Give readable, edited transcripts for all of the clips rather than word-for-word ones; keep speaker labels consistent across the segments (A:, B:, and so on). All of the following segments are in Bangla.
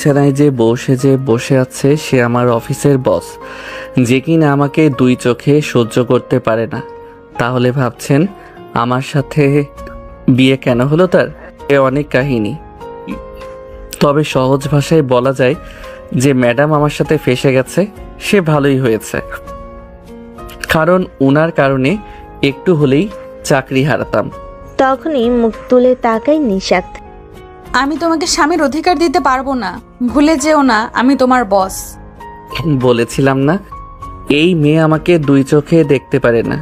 A: বিছানায় যে বসে আছে সে আমার অফিসের বস, যে কিনা আমাকে দুই চোখে সহ্য করতে পারে না। তাহলে ভাবছেন আমার সাথে বিয়ে কেন হলো তার? এ অনেক কাহিনী। তবে সহজ ভাষায় বলা যায় যে ম্যাডাম আমার সাথে ফেঁসে গেছে, সে ভালোই হয়েছে। কারণ উনার কারণে একটু হলেই চাকরি হারাতাম।
B: তখনই মুখ তুলে তাকায় নিশাত।
C: আমি তোমাকে স্বামীর অধিকার দিতে পারবো না, ভুলে যেও না আমি তোমার বস।
A: বলেছিলাম না, এই মেয়ে আমাকে দুই চোখে দেখতে পারে না।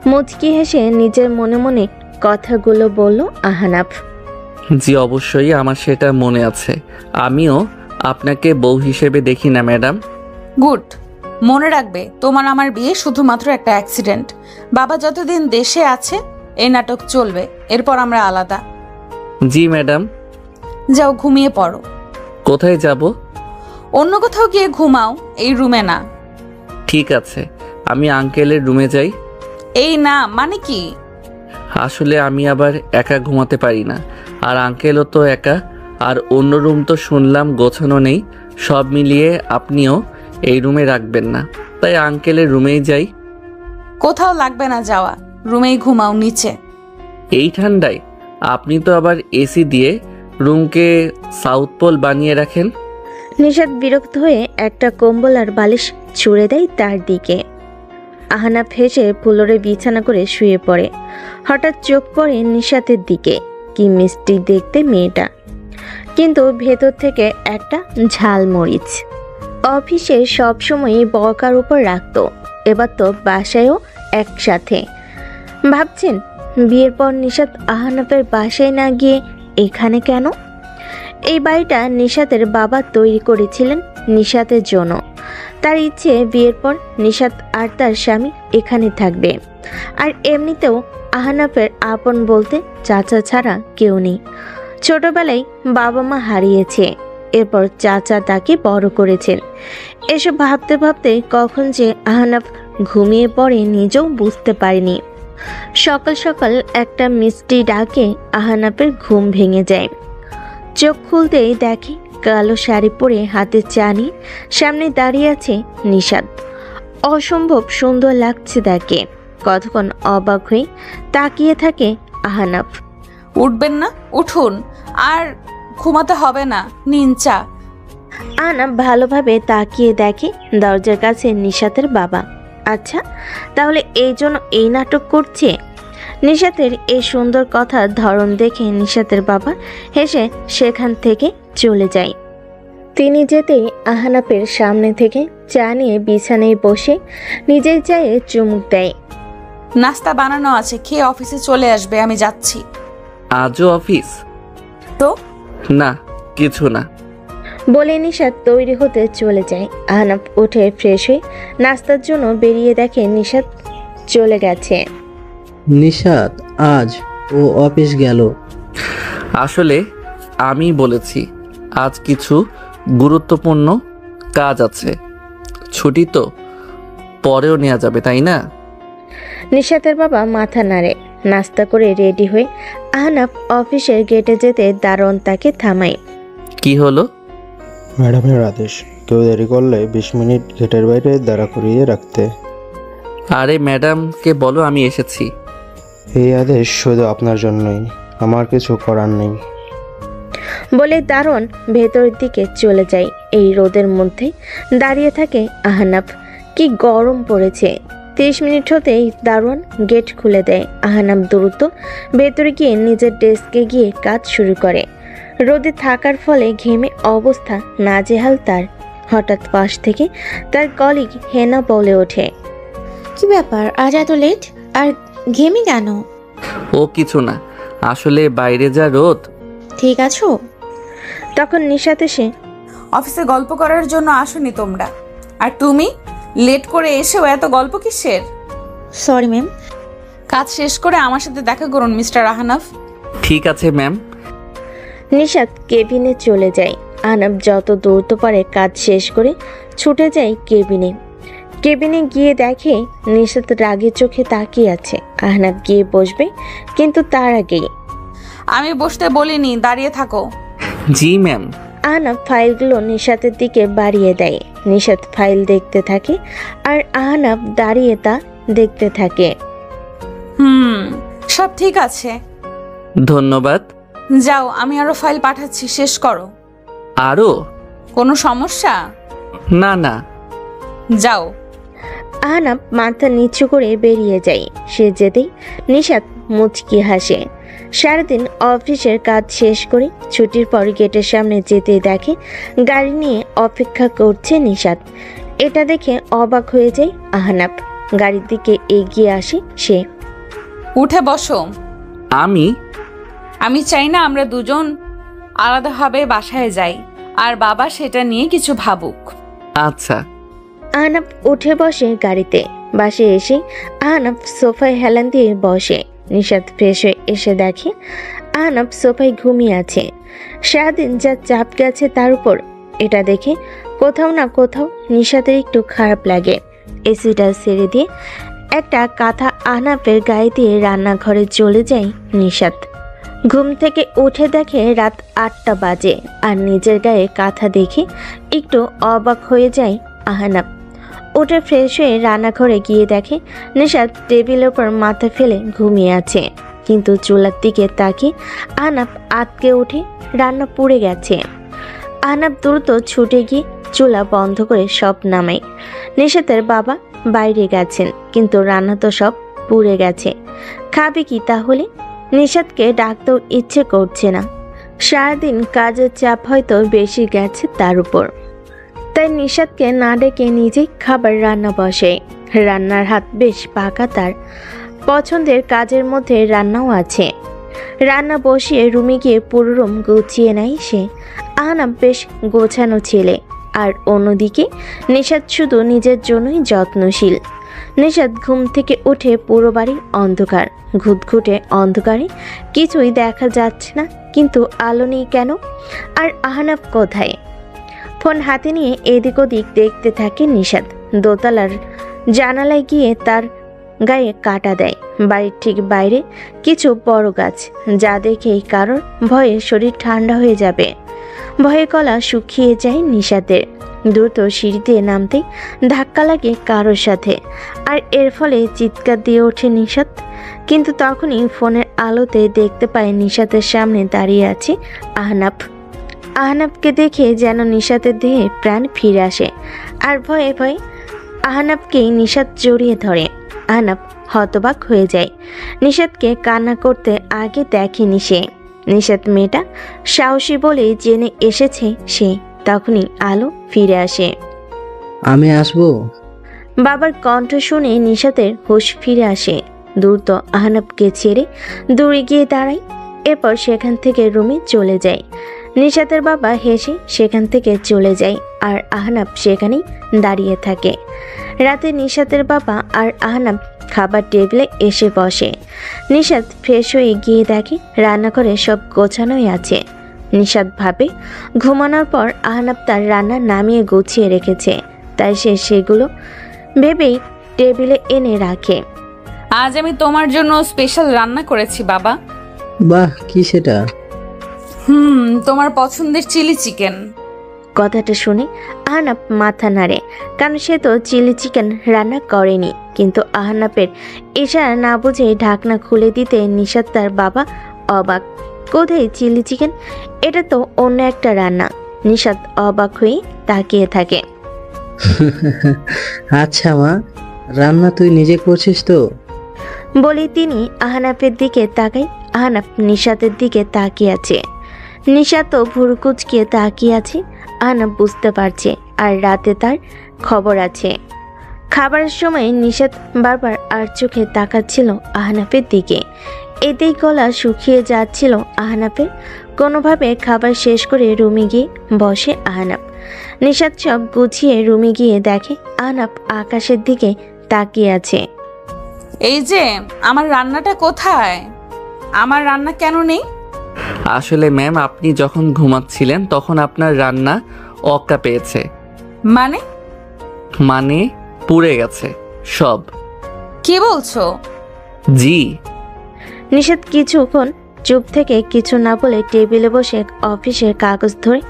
B: মুচকি হেসে নিজের মনে মনে কথাগুলো বলল আহনাফ।
A: জি অবশ্যই, আমার সেটা মনে আছে। আমিও আপনাকে বউ হিসেবে দেখি না ম্যাডাম।
C: গুড। মনে রাখবে তোমার আমার বিয়ে শুধুমাত্র একটা অ্যাক্সিডেন্ট। বাবা যতদিন দেশে আছে এই নাটক চলবে, এরপর আমরা আলাদা।
A: জি ম্যাডাম।
C: যাও ঘুমিয়ে পড়ো।
A: কোথায় যাব?
C: অন্য কোথাও গিয়ে ঘুমাও, এই রুমে না।
A: ঠিক আছে, আমি আঙ্কেলের রুমে যাই।
C: এই না মানে কি?
A: আসলে আমি আবার একা ঘুমাতে পারি না, আর আঙ্কেলও তো একা। আর অন্য রুম তো শুনলাম গোছানো নেই। সব মিলিয়ে আপনিও এই রুমে রাখবেন না, তাই আঙ্কেলের রুমেই যাই।
C: কোথাও লাগবে না যাওয়া, রুমেই ঘুমাও নিচে।
A: এই ঠান্ডায় আপনি তো আবার এসি দিয়ে রুমকে সাউথ পোল বানিয়ে রাখেন।
B: নিশাত বিরক্ত হয়ে একটা কম্বল আর বালিশ ছুঁড়ে দেয় তার দিকে। আহনাফ হেসে ফ্লোরে বিছানা করে শুয়ে পড়ে। হঠাৎ চোখ পড়ে নিশাতের দিকে। কি মিষ্টি দেখতে মেয়েটা, কিন্তু ভেতর থেকে একটা ঝালমরিচ। অফিসে সবসময়ই বকার উপর রাখতো, এবার তো বাসায়ও একসাথে। ভাবছেন বিয়ের পর নিশাত আহনাফের বাসায় না গিয়ে এখানে কেন? এই বাড়িটা নিশাতের বাবা তৈরি করেছিলেন নিশাতের জন্য। তার ইচ্ছে বিয়ের পর নিশাত আর তার স্বামী এখানে থাকবে। আর এমনিতেও আহনাফের আপন বলতে চাচা ছাড়া কেউ নেই। ছোটবেলায় বাবা মা হারিয়েছে, এরপর চাচা তাকে বড় করেছেন। এসব ভাবতে ভাবতে কখন যে আহনাফ ঘুমিয়ে পড়ে নিজেও বুঝতে পারেনি। সকাল সকাল একটা মিষ্টি ডাকে আহনাফের ঘুম ভেঙে যায়। চোখ খুলতেই দেখে কালো শাড়ি পরে হাতে চা নিয়ে সামনে দাঁড়িয়ে আছে নিশাত। অসম্ভব সুন্দর লাগছে তাকে। কতক্ষণ অবাক হয়ে তাকিয়ে থাকে আহনাফ।
C: উঠবেন না? উঠুন, আর ঘুমাতে হবে না, নিন চা।
B: আহনাফ ভালোভাবে তাকিয়ে দেখে দরজার কাছে নিশাতের বাবা। আচ্ছা, তাহলে এই জন্য এই নাটক করছে? নিশাতের এই সুন্দর কথার ধরন দেখে নিশাতের বাবা হেসে সেখান থেকে চলে যায়। তিনি যেতেই আহনাফের সামনে থেকে চা নিয়ে বিছানায় বসে নিজের চায়ে চুমুক দেয়।
C: নাস্তা বানানো আছে, খেয়ে অফিসে চলে আসবে, আমি যাচ্ছি।
A: আজও অফিস?
C: তো
A: না, কিছু না।
B: বলে নিশাত তৈরি হতে চলে যায়। আহনাফ উঠে ফ্রেশ হয়ে নাস্তার জন্য বেরিয়ে দেখে নিশাত চলে গেছে।
D: নিশাত আজ ও অফিস গেল।
A: আসলে আমি বলেছি আজ কিছু গুরুত্বপূর্ণ কাজ আছে। ছুটি তো পরেও নেওয়া যাবে, তাই না?
B: নিশাতের বাবা মাথা নাড়ে। নাস্তা করে রেডি হয়ে আহনাফ অফিসের গেটে যেতে দারোয়ান তাকে থামায়।
A: কি হলো?
E: ম্যাডামের আদেশ, কেউ দেরি করলে 20 মিনিট গেটের বাইরে দাঁড়া করিয়ে রাখতে।
A: আরে ম্যাডামকে বলো আমি এসেছি।
E: এই আদেশ শুধু আপনার জন্যই, আমার কিছু করার নেই।
B: বলে দারোয়ান ভেতরের দিকে চলে যায়। এই রোদের মধ্যে দাঁড়িয়ে থাকে আহনাফ। কি গরম পড়েছে। 30 মিনিট হতেই দারোয়ান গেট খুলে দেয়। আহনাফ দ্রুত ভেতরে গিয়ে নিজের ডেস্কে গিয়ে কাজ শুরু করে। রোদে থাকার ফলে ঘেমে অবস্থা নাজেহাল তার। হঠাৎ পাশ থেকে তার কলিগ হেনা বলে ওঠে,
F: কি ব্যাপার আজ এত লেট আর ঘেমে কেন?
A: ও কিছু না, আসলে বাইরে যা রোদ।
F: ঠিক আছো?
B: তখন নিশাত এসে,
C: অফিসে গল্প করার জন্য আসোনি তোমরা, আর তুমি লেট করে এসেও এত গল্প কিসের?
F: Sorry ma'am.
C: কাজ শেষ করে আমার সাথে দেখা করুন মিস্টার আহনাফ।
A: ঠিক আছে ম্যাম।
B: নিশাত কেবিনে চলে যায়। আহনাফ যত দ্রুত পারে কাজ শেষ করে ছুটে যায় কেবিনে। কেবিনে গিয়ে দেখে নিশাত রাগে চোখে তাকিয়ে আছে। আহনাফ গিয়ে বসবে, কিন্তু তার আগেই,
C: আমি বসতে বলিনি, দাঁড়িয়ে থাকো।
A: জি ম্যাম।
B: আহনাফ ফাইলগুলো নিশাতের দিকে বাড়িয়ে দেয়। নিশাত ফাইল দেখতে থাকে আর আহনাফ দাঁড়িয়ে তা দেখতে থাকে।
C: সব ঠিক আছে।
A: ধন্যবাদ।
C: যাও, আমি আরো ফাইল পাঠাচ্ছি, শেষ করো।
A: আরও?
C: কোনো সমস্যা?
A: না না।
C: যাও।
B: আহনাফ মাথা নিচু করে বেরিয়ে যায়। সে যেতেই নিশাত মুচকি হাসে। সারাদিন অফিসের কাজ শেষ করে ছুটির পর গেটের সামনে যেতে দেখে গাড়ি নিয়ে অপেক্ষা করছে নিশাত। এটা দেখে অবাক হয়ে যায় আহনাফ। গাড়ির দিকে এগিয়ে আসে সে।
C: উঠে বসো।
A: আমি
C: চাই না আমরা দুজন আলাদাভাবে বাসায় যাই, আর বাবা সেটা নিয়ে কিছু ভাবুক।
A: আচ্ছা।
B: আহনাফ উঠে বসে গাড়িতে। বাসে এসে আহনাফ সোফায় হেলান দিয়ে বসে। নিশাত ফ্রেশ হয়ে এসে দেখে আহনাফ সোফায় ঘুমিয়ে আছে। সারাদিন যা চাপ গেছে তার উপর এটা দেখে কোথাও না কোথাও নিশাতের একটু খারাপ লাগে। এসিটা ছেড়ে দিয়ে একটা কাঁথা আহনাফের গায়ে দিয়ে রান্নাঘরে চলে যায় নিশাত। ঘুম থেকে উঠে দেখে রাত 8টা বাজে আর নিজের গায়ে কাঁথা দেখে একটু অবাক হয়ে যায় আহনাফ। উঠে ফ্রেশ হয়ে রান্নাঘরে গিয়ে দেখে নিশাত টেবিলের উপর মাথা ফেলে ঘুমিয়ে আছে, কিন্তু চুলার দিকে তাকিয়ে আহনাফ আটকে উঠে রান্না পুড়ে গেছে। আহনাফ দ্রুত ছুটে গিয়ে চুলা বন্ধ করে সব নামায়। নিশাতের বাবা বাইরে গেছেন, কিন্তু রান্না তো সব পুড়ে গেছে। খাবে কি তাহলে? নিশাতকে ডাকতেও ইচ্ছে করছে না। সারাদিন কাজের চাপ হয়তো বেশি গেছে তার উপর, তাই নিশাতকে না ডেকে নিজেই খাবার রান্না বসে। রান্নার হাত বেশ পাকা তার। পছন্দের কাজের মধ্যে রান্নাও আছে। রান্না বসিয়ে রুমে গিয়ে পুরো রুম গুছিয়ে নেয় সে। আহনাফ বেশ গোছানো ছেলে, আর অন্যদিকে নিশাত শুধু নিজের জন্যই যত্নশীল। নিশাত ঘুম থেকে উঠে পুরো বাড়ি অন্ধকার। ঘুটঘুটে অন্ধকারে কিছুই দেখা যাচ্ছে না, কিন্তু আলো নেই কেন? আর আহনাফ কোথায়? ফোন হাতে নিয়ে এদিক ওদিক দেখতে থাকে নিশাত। দোতলার জানালায় গিয়ে তার গায়ে কাটা দেয়। বাড়ির ঠিক বাইরে কিছু বড় গাছ, যা দেখেই কারোর ভয়ে শরীর ঠান্ডা হয়ে যাবে। ভয়ে গলা শুকিয়ে যায় নিশাতের। দ্রুত সিঁড়ি দিয়ে নামতেই ধাক্কা লাগে কারোর সাথে, আর এর ফলে চিৎকার দিয়ে ওঠে নিশাত। কিন্তু তখনই ফোনের আলোতে দেখতে পায় নিশাতের সামনে দাঁড়িয়ে আছে আহনাফ। আহনাফকে দেখে যেন নিশাতের দেহে প্রাণ ফিরে আসে, আর ভয়ে ভয়ে আহনাফকেই নিশাত জড়িয়ে ধরে। আহনাফ হতবাক হয়ে যায়। নিশাতকে কান্না করতে আগে দেখেনি সে। নিশাত মেয়েটা সাহসী বলে জেনে এসেছে সে। তখনই আলো ফিরে আসে।
D: আমি আসবো?
B: বাবার কণ্ঠ শুনে নিশাতের হুঁশ ফিরে আসে। দ্রুত আহনাফকে ছেড়ে দূরে গিয়ে দাঁড়ায়। এরপর সেখান থেকে রুমে চলে যায়। নিশাতের বাবা হেসে সেখান থেকে চলে যায়, আর আহনাফ সেখানেই দাঁড়িয়ে থাকে। রাতে নিশাতের বাবা আর আহনাফ খাবার টেবিলে এসে বসে। নিশাত ফ্রেশ হয়ে গিয়ে দেখে রান্নাঘরে সব গোছানোই আছে। নিশাত ভাবে ঘুমানোর পর আহনাফ তার রান্না নামিয়ে গুছিয়ে রেখেছে, তাই সে সেগুলো ভেবেই টেবিলে এনে রাখে।
C: আজ আমি তোমার জন্য স্পেশাল রান্না করেছি বাবা।
D: বাহ, কি সেটা?
C: তোমার পছন্দের চিলি চিকেন।
B: কথাটা শুনে আহনাফ মাথা নাড়ে, কারণ সে তো চিলি চিকেন রান্না করেনি। কিন্তু আহনাফের ইশারা না বুঝে ঢাকনা খুলে দিতে নিশাত তার বাবা অবাক। কোথায় চিলি চিকেন? এটা তো অন্য একটা রান্না। নিশাত অবাক হয়ে তাকিয়ে থাকে।
D: আচ্ছা মা, রান্না তুই নিজে করছিস তো?
B: বলে তিনি আহনাফের দিকে তাকাই। আহনাফ নিশাতের দিকে তাকিয়ে আছে। নিশাতও ভুরু কুচকিয়ে তাকিয়ে আছে। আহনাফ বুঝতে পারছে আর রাতে তার খবর আছে। খাবারের সময় নিশাত বারবার আর চোখে তাকাচ্ছিল আহনাফের দিকে। এতেই গলা শুকিয়ে যাচ্ছিল আহনাফের। কোনোভাবে খাবার শেষ করে রুমে গিয়ে বসে আহনাফ। নিশাত সব গুছিয়ে রুমে গিয়ে দেখে আহনাফ আকাশের দিকে তাকিয়ে আছে।
C: এই যে আমার রান্নাটা কোথায়? আমার রান্না কেন নেই?
A: আসলে ম্যাম, আপনি যখন ঘুমাচ্ছিলেন তখন আপনার রান্না অক্কা পেয়েছে।
C: মানে
A: পুড়ে গেছে সব।
C: কি বলছো?
A: জি।
B: নিশাত কিছুক্ষণ চুপ থেকে কিছু না বলে টেবিলে বসে অফিসের কাগজ ধরে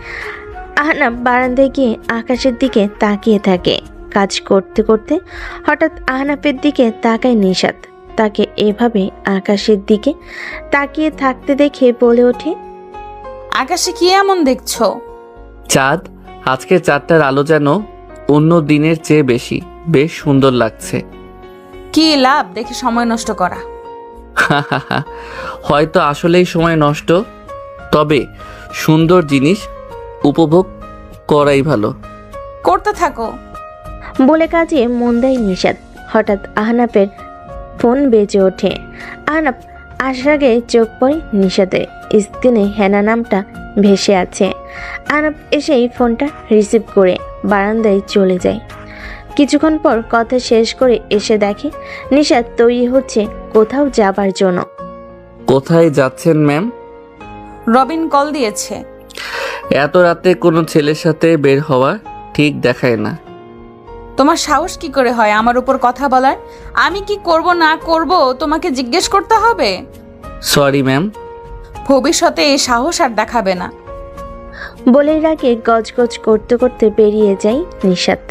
B: আহনাফ বারান্দায় গিয়ে আকাশের দিকে তাকিয়ে থাকে। কাজ করতে করতে হঠাৎ আহনাফের দিকে তাকায় নিশাত। তাকে এভাবে আকাশের দিকে তাকিয়ে থাকতে দেখে বলে ওঠে,
C: আকাশে কি এমন দেখছো?
A: চাঁদ, আজকে চাঁদটার আলো যেন অন্য দিনের চেয়ে বেশি, বেশ সুন্দর লাগছে।
C: কি লাভ দেখে সময় নষ্ট করা?
A: হয়তো আসলেই সময় নষ্ট, তবে সুন্দর জিনিস উপভোগ করাই ভালো।
C: করতে থাকো।
B: বলে কাজে মন দেয় নিশাত। হঠাৎ আহনাফের ফোন বেজে ওঠে। আহনাফ আসার আগে চোখ পড়ে নিশাতের। স্ক্রিনে হেনা নামটা ভেসে আছে। আহনাফ এসেই ফোনটা রিসিভ করে বারান্দায় চলে যায়। কিছুক্ষণ পর কথা শেষ করে এসে দেখে নিশাত তৈরি হচ্ছে কোথাও যাবার জন্য।
A: কোথায় যাচ্ছেন ম্যাম?
C: রবিন কল দিয়েছে।
A: এত রাতে কোনো ছেলের সাথে বের হওয়া ঠিক দেখায় না।
C: তোমার সাহস কি করে হয় আমার উপর কথা বলার? আমি কি করব না করব তোমাকে জিজ্ঞেস করতে হবে?
A: Sorry ma'am.
C: ভবিষ্যতে এই সাহস আর দেখাবে না।
B: বলেই রাগে গজগজ করতে করতে বেরিয়ে যায় নিশাত।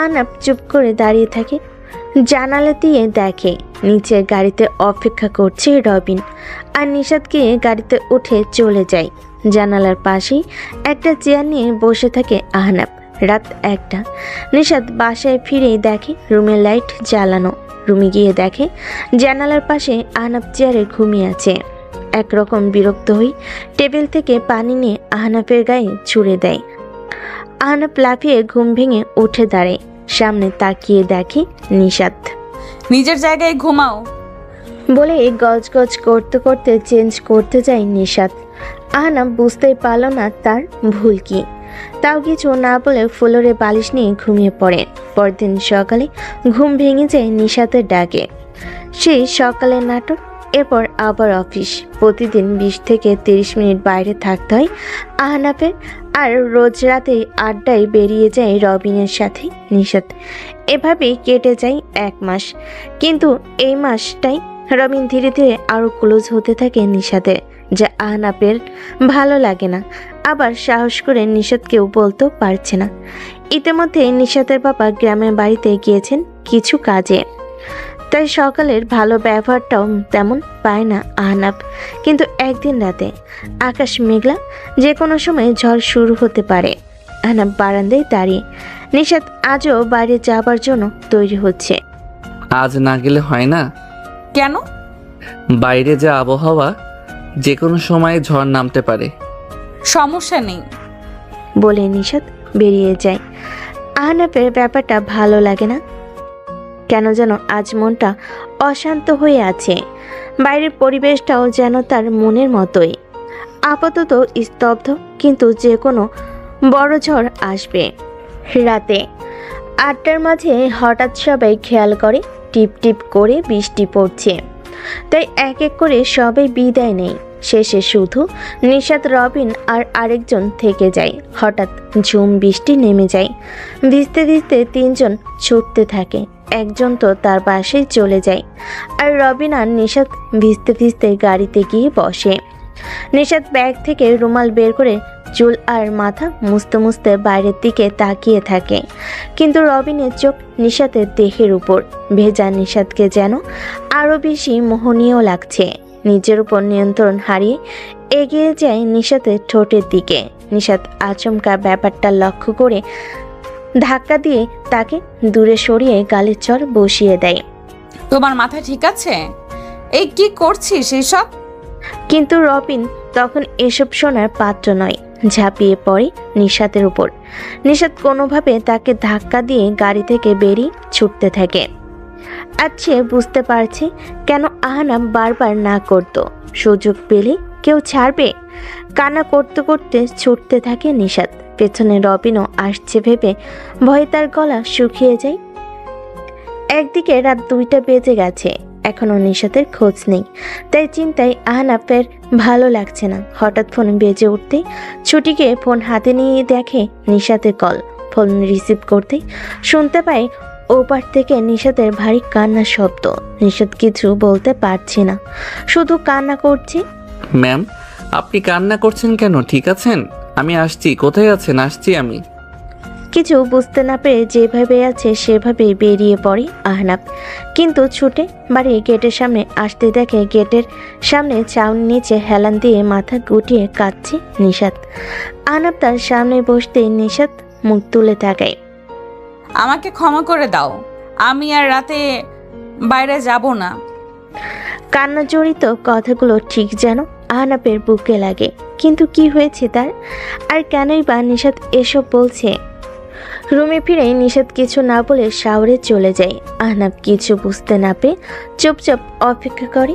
B: আহনাফ চুপ করে দাঁড়িয়ে থাকে। জানালা দিয়ে দেখে নিচের গাড়িতে অপেক্ষা করছে রবিন, আর নিশাত গিয়ে গাড়িতে উঠে চলে যায়। জানালার পাশেই একটা চেয়ার নিয়ে বসে থাকে আহনাফ। রাত 1টা। নিশাত বাসায় ফিরেই দেখে রুমের লাইট জ্বালানো। রুমে গিয়ে দেখে জানালার পাশে আহনাফ চেয়ারে ঘুমিয়ে আছে। একরকম বিরক্ত হয়ে টেবিল থেকে পানি নিয়ে আহনাফের গায়ে ছুঁড়ে দেয়। আহনাফ লাফিয়ে ঘুম ভেঙে উঠে দাঁড়ায়। সামনে তাকিয়ে দেখে নিশাত।
C: নিজের জায়গায় ঘুমাও।
B: বলে গজগজ করতে করতে চেঞ্জ করতে যায় নিশাত। আহনাফ বুঝতেই পারল না তার ভুল কি। তাও কিছু না বলে ফ্লোরে বালিশ নিয়ে ঘুমিয়ে পড়ে। পরদিন সকালে ঘুম ভেঙে যায় নিশাতের ডাকে। সেই সকালের নাটক, এরপর আবার অফিস। প্রতিদিন 20 থেকে 30 মিনিট বাইরে থাকতে হয় আহনাফের। আর রোজ রাতে আড্ডায় বেরিয়ে যায় রবিনের সাথে নিশাত। এভাবেই কেটে যায় 1 মাস। কিন্তু এই মাসটাই রবিন ধীরে ধীরে আরও ক্লোজ হতে থাকে নিশাতে, যা আহনাফের ভালো লাগে না। আবার সাহস করে নিশাতকেও বলতেও পারছে না। ইতিমধ্যে নিশাতের বাবা গ্রামের বাড়িতে গিয়েছেন কিছু কাজে, তাই সকালের ভালো ব্যবহারটাও তেমন পায় না আহনাফ। কিন্তু একদিন রাতে আকাশ মেঘলা, যে কোনো সময় ঝড় শুরু হতে পারে। আহনাফ বারান্দায় দাঁড়িয়ে। নিশাত আজও বাইরে যাবার জন্য তৈরি হচ্ছে।
A: আজ না গেলে হয় না?
C: কেন?
A: বাইরে যা আবহাওয়া, যে কোনো সময় ঝড় নামতে পারে।
C: সমস্যা নেই।
B: বলে নিশাত বেরিয়ে যায়। আহনাফের ব্যাপারটা ভালো লাগে না। কেন যেন আজ মনটা অশান্ত হয়ে আছে। বাইরের পরিবেশটাও যেন তার মনের মতোই আপাতত স্তব্ধ, কিন্তু যে কোনো বড় ঝড় আসবে। রাতে 8টার মাঝে হঠাৎ সবাই খেয়াল করে টিপ টিপ করে বৃষ্টি পড়ছে। তাই এক এক করে সবাই বিদায় নেয়। শেষে শুধু নিশাত, রবিন আর আরেকজন থেকে যায়। হঠাৎ ঝুম বৃষ্টি নেমে যায়। ভিজতে ভিজতে 3 জন ছুটতে থাকে। একজন তো তার বাসায় চলে যায়, আর রবিন আর নিশাত ভিজতে ভিজতে গাড়িতে গিয়ে বসে। নিশাত ব্যাগ থেকে রুমাল বের করে চুল আর মাথা মুছতে মুছতে বাইরের দিকে তাকিয়ে থাকে। কিন্তু রবিনের চোখ নিশাতের দেহের উপর। ভেজা নিশাতকে যেন আরও বেশি মোহনীয় লাগছে। নিজের উপর নিয়ন্ত্রণ হারিয়ে এগিয়ে যায় নিশাতের ঠোঁটের দিকে। নিশাত আচমকা ব্যাপারটা লক্ষ্য করে ধাক্কা দিয়ে তাকে দূরে সরিয়ে গালের চর বসিয়ে দেয়।
C: তোমার মাথা ঠিক আছে? এই কি করছিস এসব?
B: কিন্তু রবিন তখন এসব শোনার পাত্র নয়। ঝাঁপিয়ে পড়ে নিশাতের উপর। নিশাত কোনোভাবে তাকে ধাক্কা দিয়ে গাড়ি থেকে বেরিয়ে ছুটতে থাকে। আর সে বুঝতে পারছে কেন আহনাফ বারবার না করত। সুযোগ পেলে কেউ ছাড়বে? কান্না করতে করতে ছুটতে থাকে নিশাত। পেছনে রবিনও আসছে ভেবে ভয়ে তার গলা শুকিয়ে যায়। একদিকে রাত 2টা বেজে গেছে, এখনো নিশাতের খোঁজ নেই। তাই চিন্তায় আহনাফের ভালো লাগছে না। হঠাৎ ফোন বেজে উঠতেই ছুটিকে ফোন হাতে নিয়ে দেখে নিশাতের কল। ফোন রিসিভ করতেই শুনতে পায় ওপার থেকে নিশাতের ভারী কান্নার শব্দ। নিশাত কিছু বলতে পারছে না, শুধু কান্না করছে।
A: ম্যাম, আপনি কান্না করছেন কেন? ঠিক আছেন? আমি আসছি। কোথায় আছেন? আসছি আমি।
B: কিছু বুঝতে না পেরে যেভাবে আছে সেভাবেই বেরিয়ে পড়ে আহনাব, কিন্তু ছুটে বাড়ি গেটের সামনে আসতে দেখে গেটের সামনে ছাউনি নিচে হেলান দিয়ে মাথা গুটিয়ে কাঁদছে নিশাত। আহনাব তার সামনে বসতে নিশাত মুখ তুলে তাকায়।
C: আমাকে ক্ষমা করে দাও, আমি আর রাতে বাইরে যাব না।
B: কান্না জড়িত কথাগুলো ঠিক যেন আহনাবের বুকে লাগে, কিন্তু কি হয়েছে তার, আর কেনই বা নিশাত এসব বলছে? রুমে ফিরে নিশাত কিছু না বলে শাওরে চলে যায়। আহনাব কিছু বুঝতে না পেয়ে চুপচাপ অপেক্ষা করে।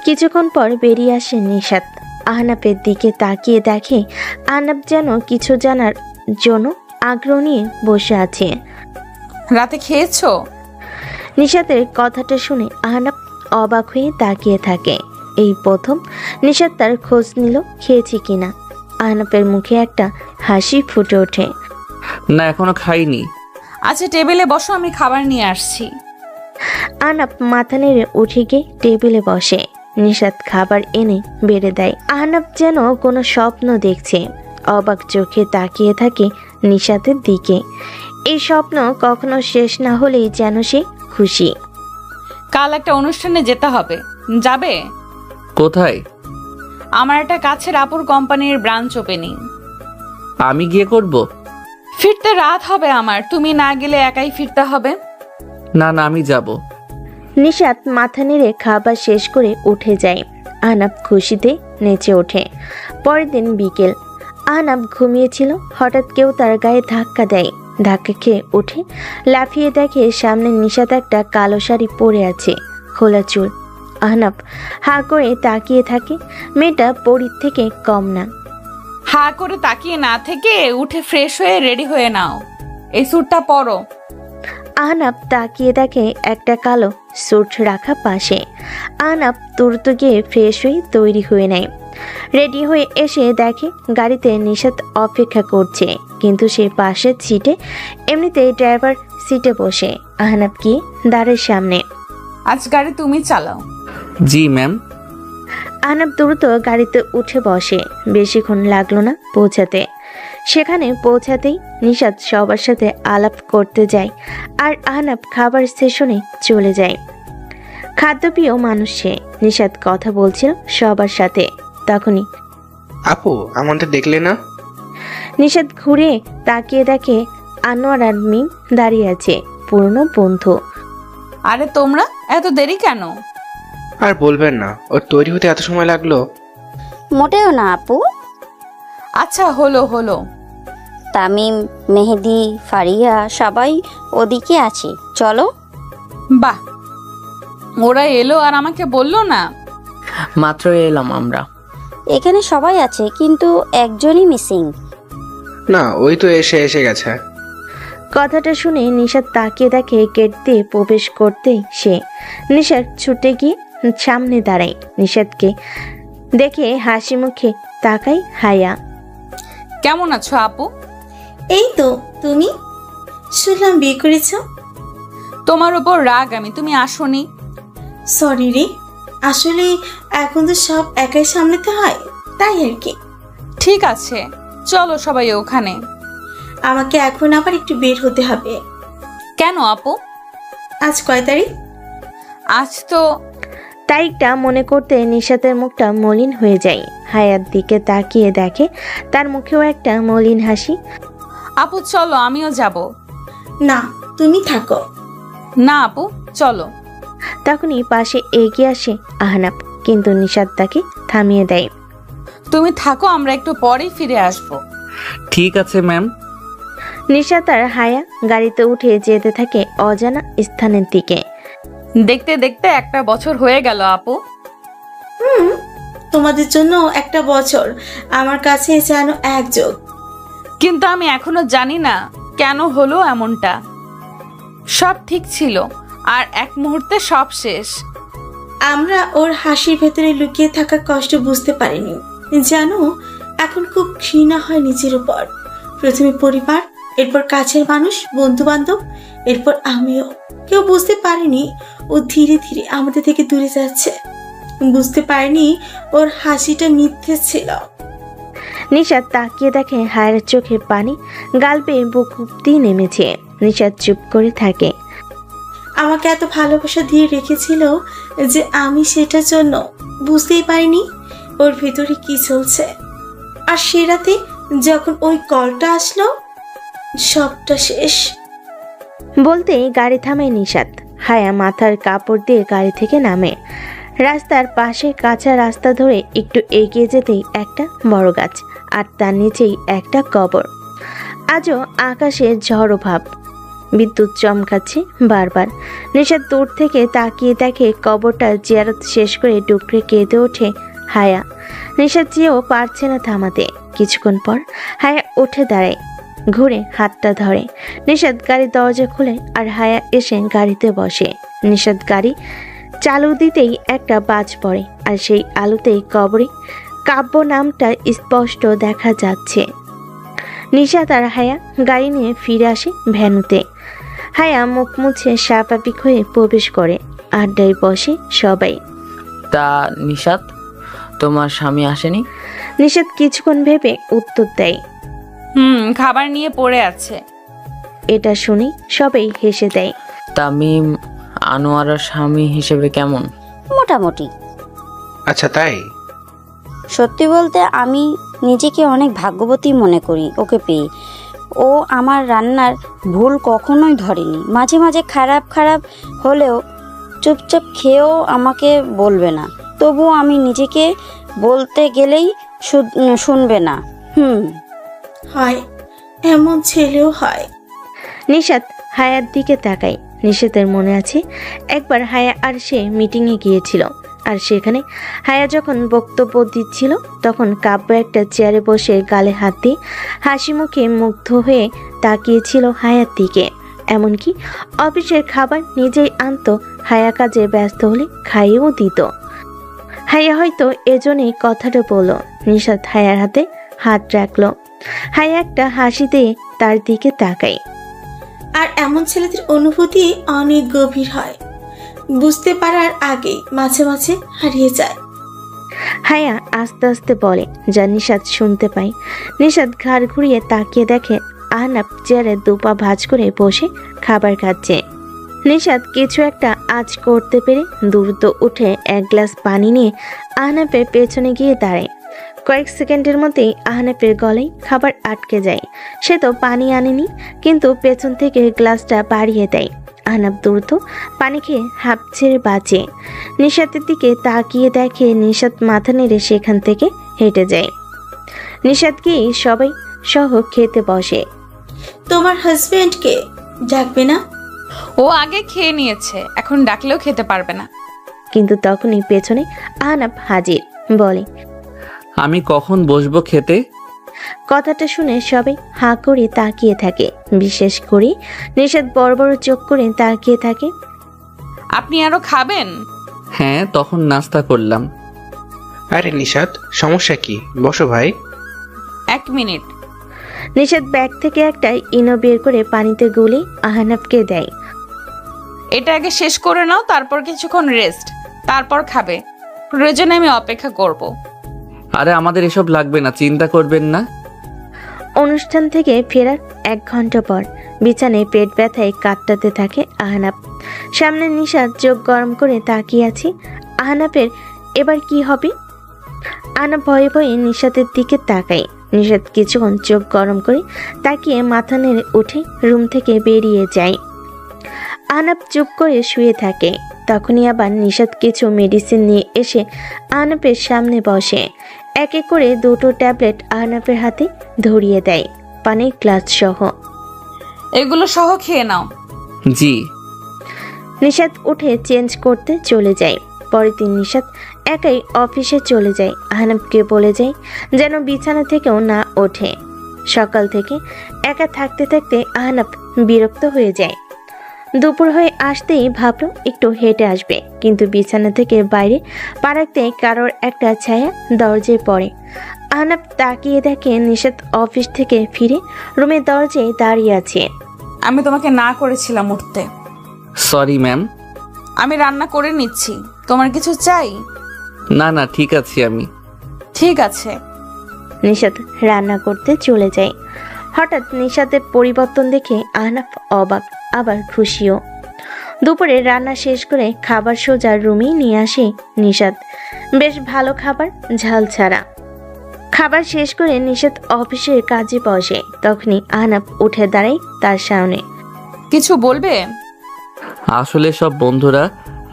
B: কিছুক্ষণ পর বেরিয়ে আসে নিশাত। আহনাবের দিকে তাকিয়ে দেখে আহনাব যেন কিছু জানার জন্য আগ্রহ নিয়ে বসে আছে।
C: রাতে খেয়েছো?
B: নিশাতের কথাটা শুনে আহনাব অবাক হয়ে তাকিয়ে থাকে। এই প্রথম নিশাত তার খোঁজ নিল খেয়েছে কিনা। আহনাবের মুখে একটা হাসি ফুটে ওঠে।
A: না, এখনো খাইনি।
C: আচ্ছা টেবিলে বসো, আমি খাবার নিয়ে আসছি।
B: আহনাব মাথা নেড়ে উঠে গিয়ে টেবিলে বসে। নিশাত খাবার এনে বেড়ে দেয়। আহনাব যেন কোনো স্বপ্ন দেখছে, অবাক চোখে তাকিয়ে থাকে নিশাতের দিকে। এই স্বপ্ন কখনো শেষ না হলেই যেন সে খুশি।
C: কাল একটা অনুষ্ঠানে যেতে হবে, যাবে?
A: কোথায়?
C: আমার একটা কাছের আপুর কোম্পানির ব্রাঞ্চ ওপেনিং।
A: আমি গিয়ে করব?
C: ফিরতে রাত হবে আমার, তুমি না গেলে একাই ফিরতে হবে।
A: না না, আমি যাব।
B: নিশাত মাথা নেড়ে খাবার শেষ করে উঠে যায়। আহনাব খুশিতে নেচে ওঠে। পরের দিন বিকেল, আহনাব ঘুমিয়েছিল। হঠাৎ কেউ তার গায়ে ধাক্কা দেয়। ধাক্কা খেয়ে উঠে লাফিয়ে দেখে সামনে নিশাত একটা কালো শাড়ি পরে আছে, খোলা চুল। আহনাব হা করে তাকিয়ে থাকে। মেয়েটা পরীর থেকে কম না।
C: হা করে তাকিয়ে না থেকে উঠে ফ্রেশ হয়ে রেডি হয়ে নাও, এই স্যুটটা পরো।
B: আহনাব তাকিয়ে দেখে একটা কালো স্যুট রাখা পাশে। আহনাব তুরত গিয়ে ফ্রেশ হয়ে তৈরি হয়ে নেয়। রেডি হয়ে এসে দেখে গাড়িতে নিশাত অপেক্ষা করছে, কিন্তু সে পাশের সিটে, এমনিতেই ড্রাইভার সিটে বসে। আহনাব কি দাঁড়ের সামনে।
C: আজ গাড়ি তুমি চালাও।
A: জি ম্যাম।
B: আহনাব দ্রুত গাড়িতে উঠে বসে। বেশিক্ষণ লাগলো না পৌঁছাতে। সেখানে পৌঁছাতেই নিশাত সবার সাথে আলাপ করতে যায়, আর আহনাব খাবার স্টেশনে চলে যায়। খাদ্যপ্রিয় মানুষ সে। নিশাত কথা বলছিল সবার সাথে। তখনই
G: আপু, আমাদের দেখলে না?
B: নিশাত ঘুরে তাকিয়ে দেখে আনোয়ার আর মিম দাঁড়িয়ে আছে, পুরনো বন্ধু।
C: আরে তোমরা এত দেরি কেন?
G: আর বলবেন না, ওর তৈরি হতে এত সময় লাগলো।
H: মোটেও না আপু।
C: আচ্ছা হলো হলো।
H: তামিম, মেহেদি, ফারিয়া সবাই ওদিকে আছে, চলো।
C: বাহ, ওরা এলো আর আমাকে বললো না?
I: মাত্র এলাম আমরা।
H: এখানে সবাই আছে কিন্তু একজনই মিসিং।
G: না, ওই তো এসে গেছে।
B: কথাটা শুনে নিশাত তাকিয়ে দেখে গেট দিয়ে প্রবেশ করতেই সে। নিশাত ছুটে গিয়ে সামনে দাঁড়ায়। নিশাতকে দেখে হাসি মুখে তাকায় হায়া।
C: কেমন আছো আপু?
F: এই তো, তুমি? শুনলাম বিয়ে করেছ।
C: তোমার উপর রাগ আমি, তুমি আসোনি।
F: সরি রে, আসলে এখন তো সব একাই সামলাতে হয়, তাই আর কি।
C: ঠিক আছে, চলো সবাই ওখানে।
F: আমাকে এখন আবার একটু বের হতে হবে।
C: কেন আপু?
F: আজ কয় তারিখ?
C: আজ তো
B: তারিখটা মনে করতে নিশাতের মুখটা মলিন হয়ে যায়। হায়ার দিকে তাকিয়ে দেখে তার মুখেও একটা মলিন হাসি।
C: আপু চলো, আমিও যাব।
F: না, তুমি থাকো।
C: না আপু, চলো।
B: তখনই পাশে এগিয়ে আসে আহনাব, কিন্তু নিশাত তাকে থামিয়ে দেয়।
C: তুমি থাকো, আমরা একটু পরেই ফিরে আসবো।
A: ঠিক আছে ম্যাম।
B: নিশাত আর হায়া গাড়িতে উঠে যেতে থাকে অজানা স্থানের দিকে।
C: দেখতে দেখতে একটা বছর হয়ে গেল আপু।
F: তোমাদের জন্য একটা বছর আমার কাছে যেন এক যোগ।
C: কিন্তু আমি এখনো জানি না কেন হলো এমনটা। সব ঠিক ছিল আর এক মুহূর্তে সব শেষ।
F: আমরা ওর হাসির ভেতরে লুকিয়ে থাকা কষ্ট বুঝতে পারিনি। জানো, এখন খুব ঘৃণা হয় নিজের উপর। প্রথমে পরিবার, এরপর কাছের মানুষ, বন্ধু বান্ধব, এরপর আমিও। কেউ বুঝতে পারেনি ও ধীরে ধীরে আমাদের থেকে দূরে যাচ্ছে। বুঝতে পারিনি ওর হাসিটা মিথ্যে ছিল।
B: নিশাদ তাকিয়ে দেখে হায়ার চোখে পানি গাল বেয়ে বুক অব্দি নেমেছে। নিশাদ চুপ করে থাকে।
F: আমাকে এত ভালোবাসা দিয়ে রেখেছিল যে আমি সেটার জন্য বুঝতেই পারিনি ওর ভিতরে কি চলছে। আর সে রাতে যখন ওই কলটা আসলো, সবটা শেষ।
B: বলতেই গাড়ি থামায় নিশাদ। হায়া মাথার কাপড় দিয়ে গাড়ি থেকে নামে। রাস্তার পাশে কাঁচা রাস্তা ধরে একটু এগিয়ে যেতেই একটা বড় গাছ, আর তার নিচেই একটা কবর। আজও আকাশে ঝড়ো ভাব, বিদ্যুৎ চমকাচ্ছে বারবার। নিশাদ দূর থেকে তাকিয়ে দেখে কবরটা জিয়ারত শেষ করে ডুকরে কেঁদে ওঠে হায়া। নিশাদ চেয়েও পারছে না থামাতে। কিছুক্ষণ পর হায়া উঠে দাঁড়ায়, ঘুরে হাতটা ধরে। নিশাদ গাড়ির দরজা খুলে আর হায়া এসে গাড়িতে বসে। নিশাদ গাড়ি চালু দিতেই একটা বাজ পড়ে, আর সেই আলোতেই কবরে কাব্য নামটা স্পষ্ট দেখা যাচ্ছে। নিশাদ আর হায়া গাড়ি নিয়ে ফিরে আসে ভ্যানুতে। হায়া মুখ মুছে স্বাভাবিক হয়ে প্রবেশ করে। আড্ডায় বসে সবাই।
I: তা নিশাত, তোমার স্বামী আসেনি?
B: নিশাদ কিছুক্ষণ ভেবে উত্তর দেয়।
C: খাবার নিয়ে পড়ে আছে।
B: এটা শুনে সবাই হেসে দেয়।
I: তামিম আনোয়ারার স্বামী হিসেবে কেমন?
H: মোটামুটি।
G: আচ্ছা তাই?
H: সত্যি বলতে আমি নিজেকে অনেক ভাগ্যবতী মনে করি ওকে পেয়ে। ও আমার রান্নার ভুল কখনোই ধরেনি। মাঝে মাঝে খারাপ খারাপ হলেও চুপচাপ খেয়েও আমাকে বলবে না। তবুও আমি নিজেকে বলতে গেলেই শুনবে না।
F: হয়, এমন ছেলেও হয়।
B: নিশাদ হায়ার দিকে তাকায়। নিশাদের মনে আছে একবার হায়া আর সে মিটিংয়ে গিয়েছিল, আর সেখানে হায়া যখন বক্তব্য দিচ্ছিল তখন কাব্য একটা চেয়ারে বসে গালে হাত দিয়ে হাসি মুখে মুগ্ধ হয়ে তাকিয়েছিল হায়ার দিকে। এমনকি অফিসের খাবার নিজেই আনতো, হায়া কাজে ব্যস্ত হলে খাইয়েও দিত। হায়া হয়তো এজন্যই কথাটা বলল। নিশাদ হায়ার হাতে হাত রাখলো। হায়া একটা হাসি দিয়ে তার দিকে তাকায়।
F: আর এমন ছেলেদের অনুভূতি অনেক গভীর হয়, বুঝতে পারার আগেই মাঝে মাঝে হারিয়ে যায়।
B: হায়া আস্তে আস্তে বলে, যা নিশাদ শুনতে পায়। নিশাদ ঘাড় ঘুরিয়ে তাকিয়ে দেখে আহনাফ চেয়ারে দুপা ভাঁজ করে বসে খাবার খাচ্ছে। নিশাদ কিছু একটা আজ করতে পেরে দ্রুত উঠে এক গ্লাস পানি নিয়ে আহনাফের পেছনে গিয়ে দাঁড়ায়। কয়েক সেকেন্ডের মধ্যেই আহনাফের গলায় খাবার আটকে যায়। সে তো পানি আনেনি, কিন্তু পেছন থেকে গ্লাসটা বাড়িয়ে দেয়। আহনাফ দ্রুত পানি খেয়ে হাঁপ ছেড়ে বাঁচে। নিশাতের দিকে তাকিয়ে দেখে নিশাত মাথা নেড়ে সেখান থেকে হেঁটে যায়। নিশাত গিয়ে সবাই সহ খেতে বসে।
F: তোমার হাজবেন্ডকে ডাকবে না?
C: ও আগে খেয়ে নিয়েছে, এখন ডাকলেও খেতে পারবে না।
B: কিন্তু তখনই পেছনে আহনাফ হাজির, বলে,
A: আমি কখন বসবো খেতে?
B: কথাটা শুনে সবাই হাঁ করে তাকিয়ে থাকে। বিশেষ করে নিশাত বড় বড় চোখ করে তাকিয়ে থাকে।
C: আপনি আরো খাবেন?
A: হ্যাঁ, তখন নাস্তা করলাম।
G: আরে নিশাত, সমস্যা কি? বসো ভাই।
C: 1 মিনিট।
B: নিশাত ব্যাগ থেকে একটা ইনো বের করে পানিতে গুলে আহনাফকে দেয়।
C: এটা আগে শেষ করে নাও, তারপর কিছুক্ষণ রেস্ট, তারপর খাবে। প্রয়োজনে আমি অপেক্ষা করব।
A: আরে আমাদের এসব লাগবে না, চিন্তা করবেন না।
B: অনুষ্ঠান থেকে ফেরার 1 ঘন্টা পর বিছানায় পেট ব্যথায় কাতরাতে থাকে আহনাফ। সামনে নিশাত চোখ গরম করে তাকিয়ে আছে। আহনাফের এবার কি হবে? আহনাফ ভয়ে ভয়ে নিশাতের দিকে তাকায়। নিশাত কিছুক্ষণ চোখ গরম করে তাকিয়ে মাথা নেড়ে উঠে রুম থেকে বেরিয়ে যায়। আহনাফ চুপ করে শুয়ে থাকে। তখনই আবার নিশাত কিছু মেডিসিন নিয়ে এসে আহনাফের সামনে বসে। এক এক করে 2টো ট্যাবলেট আহনাফের হাতে ধরিয়ে দেয়, পানির গ্লাস সহ।
C: এগুলো সহ খেয়ে নাও।
A: জি।
B: নিশাত উঠে চেঞ্জ করতে চলে যায়। পরের দিন নিশাত একাই অফিসে চলে যায়। আহনাফকে বলে যায় যেন বিছানা থেকেও না ওঠে। সকাল থেকে একা থাকতে থাকতে আহনাফ বিরক্ত হয়ে যায়। দুপুর হয়ে আসতেই ভাবলো একটু হেঁটে আসবে, কিন্তু বিছানা থেকে বাইরে পা রাখতে কারোর একটা ছায়া দরজায় পড়ে। আহনাফ তাকিয়ে দেখে নিশাত অফিস থেকে ফিরে রুমের দরজায় দাঁড়িয়ে আছে।
C: আমি তোমাকে না করেছিলাম উঠতে।
A: Sorry ma'am.
C: আমি রান্না করে নিচ্ছি, তোমার কিছু চাই?
A: না না, ঠিক আছে আমি।
C: ঠিক আছে।
B: নিশাত রান্না করতে চলে যায়। হঠাৎ নিশাতের পরিবর্তন দেখে আহনাফ অবাক আবার খুশিও। দুপুরে রান্না শেষ করে খাবার সোজা রুমেই নিয়ে আসে নিশাত। বেশ ভালো খাবার, ঝাল ছাড়া। খাবার শেষ করে নিশাত অফিসের কাজে বসে। তখনই আহনাফ উঠে দাঁড়ায় তার সামনে।
C: কিছু বলবে?
A: আসলে সব বন্ধুরা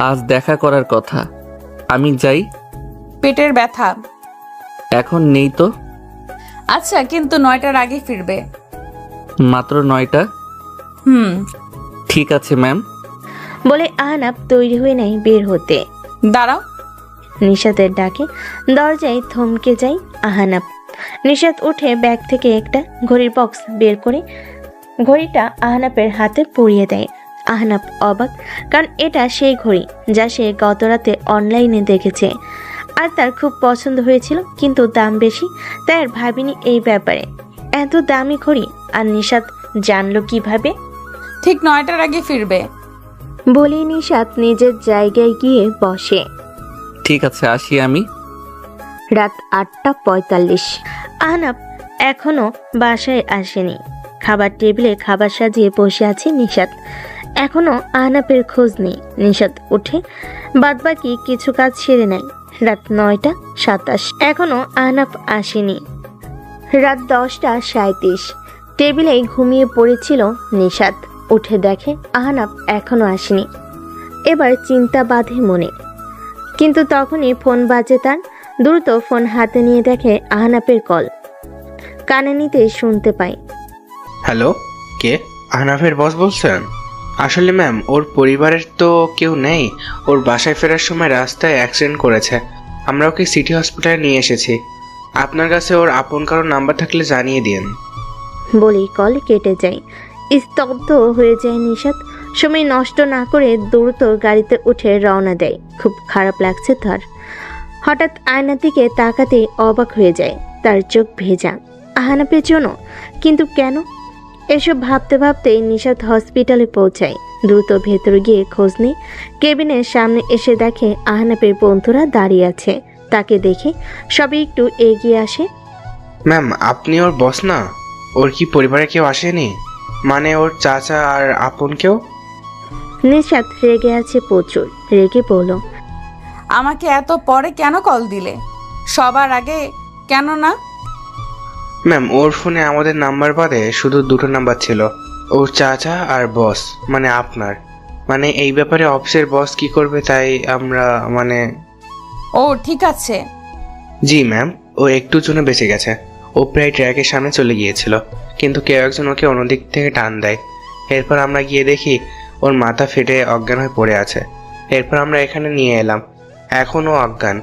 A: আজ দেখা করার কথা। আমি যাই।
C: পেটের ব্যথা?
A: এখন নেই তো।
C: আচ্ছা, কিন্তু 9টার আগে ফিরবে।
A: মাত্র 9টা? ঠিক আছে ম্যাম।
B: বলে আহনাফ তৈরি হয়ে নেয় বের হতে।
C: দাঁড়াও।
B: নিশাতের ডাকে দরজায় থমকে যায় আহনাফ। নিশাত উঠে ব্যাগ থেকে একটা ঘড়ির বক্স বের করে ঘড়িটা আহনাফের হাতে পরিয়ে দেয়। আহনাফ অবাক, কারণ এটা সেই ঘড়ি যা সে গতরাতে অনলাইনে দেখেছে আর তার খুব পছন্দ হয়েছিল, কিন্তু দাম বেশি, তাই আর ভাবিনি এই ব্যাপারে। এত দামি ঘড়ি আর নিশাত জানলো কিভাবে?
C: ঠিক 9টার আগে ফিরবে।
B: বলি নিশাত নিজের জায়গায় গিয়ে বসে।
A: ঠিক আছে, আসি আমি।
B: রাত 8:45। আহনাফ এখনো বাসায় আসেনি। খাবার টেবিলে খাবার সাজিয়ে বসে আছে নিশাত। এখনো আহনাফের খোঁজ নেই। নিশাত উঠে বাদবাকি কিছু কাজ সেরে নেয়। রাত 9:27। এখনো আহনাফ আসেনি। রাত 10:37। টেবিলে ঘুমিয়ে পড়েছিল নিশাত। উঠে দেখে আহনাফ এখনো আসেনি। এবার চিন্তা বাঁধে মনে, কিন্তু তখনই ফোন বাজে তার। দ্রুত ফোন হাতে নিয়ে দেখে আহনাফের কল। কানে নিতে শুনতে পায়।
G: হ্যালো, কে? আহনাফের বস বলছেন? আসলে ম্যাম, ওর পরিবারের তো কেউ নেই। ওর বাসায় ফেরার সময় রাস্তায় অ্যাক্সিডেন্ট করেছে। আমরা ওকে সিটি হসপিটালে নিয়ে এসেছি। আপনার কাছে ওর আপন কারো নাম্বার থাকলে জানিয়ে দিন।
B: বলেই কল কেটে যায়। স্তব্ধ হয়ে যায় নিশাত। সময় নষ্ট না করে দ্রুত গাড়িতে উঠে রওনা দেয়। খুব খারাপ লাগছে তার। হঠাৎ আয়নার দিকে তাকাতেই অবাক হয়ে যায়। তার চোখ ভেজা। আহনাফের জন্য, কিন্তু কেন? এসব ভাবতে ভাবতেই নিশাত হসপিটালে পৌঁছায়। দ্রুত ভেতরে গিয়ে খোঁজ নেই। কেবিনের সামনে এসে দেখে আহনাফের বন্ধুরা দাঁড়িয়ে আছে। তাকে দেখে সবাই একটু এগিয়ে আসে।
G: ম্যাম, আপনি ওর বস না? ওর কি পরিবারে কেউ আসেনি? মানে ওর চাচা আর আপন কেউ?
B: নিশাত রেগে আছে প্রচুর। রেগে বলল,
C: আমাকে এত পরে কেন কল দিলে? সবার আগে কেন না?
G: ম্যাম, ওর ফোনে আমাদের নাম্বার বাদে শুধু 2টো নাম্বার ছিল। ওর চাচা আর বস, মানে আপনার। মানে এই ব্যাপারে অফিসের বস কি করবে তাই আমরা
C: ও ঠিক আছে।
G: জি ম্যাম, ও একটু জন্য বেঁচে গেছে। ও প্রায় ট্র্যাকের সামনে চলে গিয়েছিল, কিন্তু কেউ একজন ওকে অন্যদিক থেকে টান দেয়। এরপর আমরা গিয়ে দেখি ওর মাথা ফেটে অজ্ঞান হয়ে পড়ে আছে। এরপর আমরা এখানে নিয়ে এলাম। এখনও অজ্ঞান।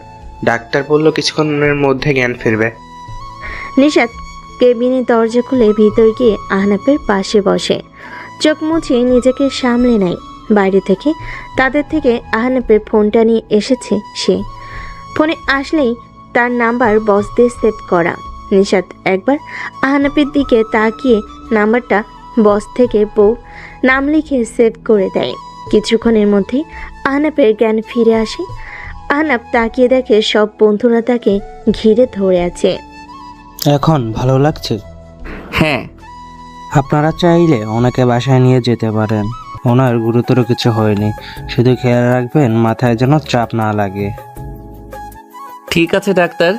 G: ডাক্তার বলল কিছুক্ষণের মধ্যে জ্ঞান ফিরবে।
B: নিশাত কেবিনের দরজা খুলে ভিতর গিয়ে আহনাফের পাশে বসে। চোখ মুছে নিজেকে সামলে নেয়। বাইরে থেকে তাদের থেকে আহনাফের ফোনটা নিয়ে এসেছে সে। ফোনে আসলেই তার নাম্বার বস দিয়ে সেভ করা। নিশাত একবার আহনাফের দিকে তাকিয়ে নাম্বারটা বস থেকে বউ নাম লিখে সেভ করে দেয়। কিছুক্ষণের মধ্যে আহনাফের জ্ঞান ফিরে আসে। আহনাফ তাকিয়ে দেখে সব বন্ধুরা তাকে ঘিরে ধরে আছে।
E: এখন ভালো লাগছে?
A: হ্যাঁ।
E: আপনারা চাইলে ওনাকে বাসায় নিয়ে যেতে পারেন। ওনার গুরুতর কিছু হয়নি, শুধু খেয়াল রাখবেন মাথায় যেন চাপ না লাগে।
A: ঠিক আছে ডাক্তার।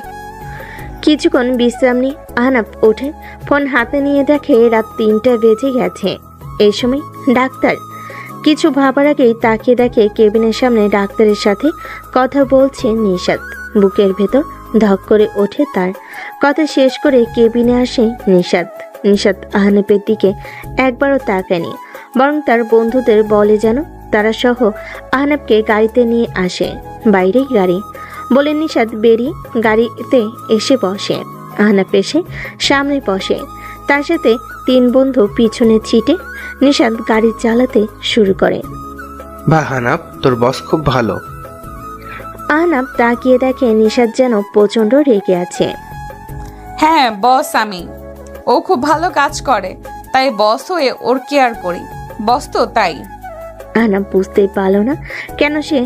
B: কিছুক্ষণ বিশ্রাম নিয়ে আহনাফ ওঠে। ফোন হাতে নিয়ে দেখে রাত 3টা বেজে গেছে। এই সময় ডাক্তার। কিছু ভাবার আগেই তাকিয়ে দেখে কেবিনের সামনে ডাক্তারের সাথে কথা বলছে নিশাত। বুকের ভেতর ধক করে ওঠে তার। কথা শেষ করে কেবিনে আসে নিশাত। নিশাত আহনাফের দিকে একবারও তাকায়নি, বরং তার বন্ধুদের বলে যেন তারা সহ আহনাফকে গাড়িতে নিয়ে আসে। বাইরেই গাড়ি বলে নিশাত বেরিয়ে গাড়িতে এসে বসে। আহনাফ এসে সামনে বসে। তার সাথে 3 বন্ধু পিছনে ছিটে নিশাত গাড়ি চালাতে শুরু করে।
G: বাহ আহনাফ, তোর বস খুব ভালো।
B: আহনাফ তাকিয়ে দেখে নিশাত যেন প্রচন্ড রেগে আছে।
C: হ্যাঁ বস, আমি। ও খুব ভালো কাজ করে, তাই বস হয়ে ওর কেয়ার করি। বস তো তাই।
B: আহনাফ বুঝতেই পারল না কেন সে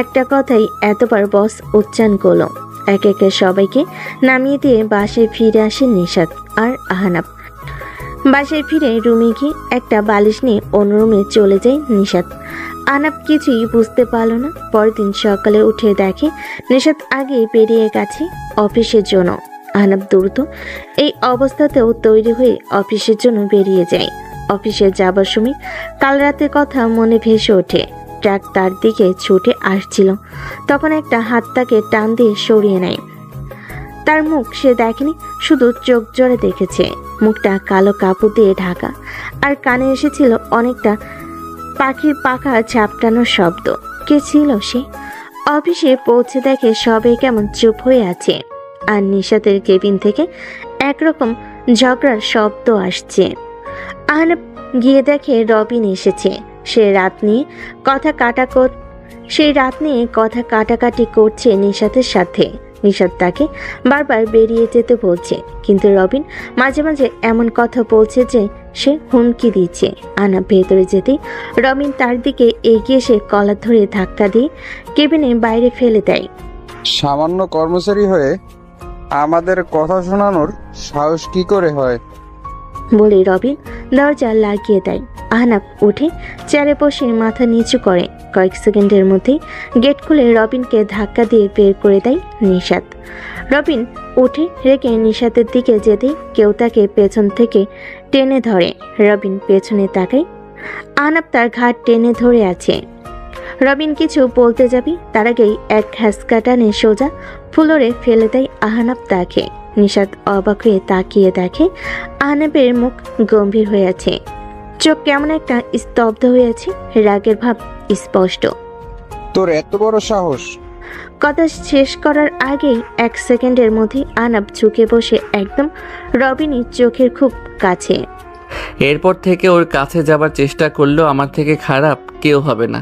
B: একটা কথাই এতবার বস উচ্চারণ করলো। একে একে সবাইকে নামিয়ে দিয়ে বাসায় ফিরে আসে নিশাত আর আহনাব। বাসায় ফিরে রুমে গিয়ে একটা বালিশ নিয়ে অন্য রুমে চলে যায় নিশাত। আহনাব কিছুই বুঝতে পারল না। পরের দিন সকালে উঠে দেখে নিশাত আগে বেরিয়ে গেছে অফিসের জন্য। আহনাব দ্রুত এই অবস্থাতেও তৈরি হয়ে অফিসের জন্য বেরিয়ে যায়। অফিসে যাবার সময় কাল রাতের কথা মনে ভেসে ওঠে। ট্রাক তার দিকে ছুটে আসছিল, তখন একটা হাত তাকে টান দিয়ে সরিয়ে নেয়। তার মুখ সে দেখেনি, শুধু চোখ জোরে দেখেছে। মুখটা কালো কাপড় দিয়ে ঢাকা, আর কানে এসেছিল অনেকটা পাখির পাখা ঝাপটানোর শব্দ। কে ছিল সে? অফিসে পৌঁছে দেখে সবাই কেমন চুপ হয়ে আছে, আর নিশাতের কেবিন থেকে একরকম ঝগড়ার শব্দ আসছে। আহনাব গিয়ে দেখে রবিন এসেছে। সেই রাত নিয়ে কথা কাটাকাটি করছে নিশাতের সাথে। নিশাত তাকে বারবার বেরিয়ে যেতে বলছে, কিন্তু রবিন মাঝে মাঝে এমন কথা বলছে যে সে হুমকি দিচ্ছে। আহনাব ভেতরে যেতেই রবিন তার দিকে এগিয়ে এসে কলার ধরে ধাক্কা দিয়ে কেবিনে বাইরে ফেলে দেয়।
J: সামান্য কর্মচারী হয়ে আমাদের কথা শোনানোর সাহস কি করে হয়?
B: বলে রবিন দরজা লাগিয়ে দেয়। আহনাব উঠে চেয়ারে বসে মাথা নিচু করে। কয়েক সেকেন্ডের মধ্যেই গেট খুলে রবিনকে ধাক্কা দিয়ে বের করে দেয় নিশাত। রবিন উঠে রেখে নিশাতের দিকে যেতেই কেউ তাকে পেছন থেকে টেনে ধরে। রবিন পেছনে তাকায়। আহনাব তার ঘাট টেনে ধরে আছে। রবিন কিছু বলতে যাবি, তার আগেই এক হ্যাঁচকা টানে সোজা ফ্লোরে ফেলে দেয় আহনাব তাকে। নিশাত অবাক হয়ে তাকিয়ে দেখে আহনাবের মুখ গম্ভীর হয়ে আছে, চোখ কেমন একটা স্তব্ধ হয়ে আছে, রাগের ভাব স্পষ্ট।
J: তোর এত বড় সাহস!
B: কথা শেষ করার আগেই এক সেকেন্ডের মধ্যে আহনাব ঝুঁকে বসে একদম রবিনের চোখের খুব কাছে।
A: এরপর থেকে ওর কাছে যাবার চেষ্টা করলেও আমার থেকে খারাপ কেউ হবে না।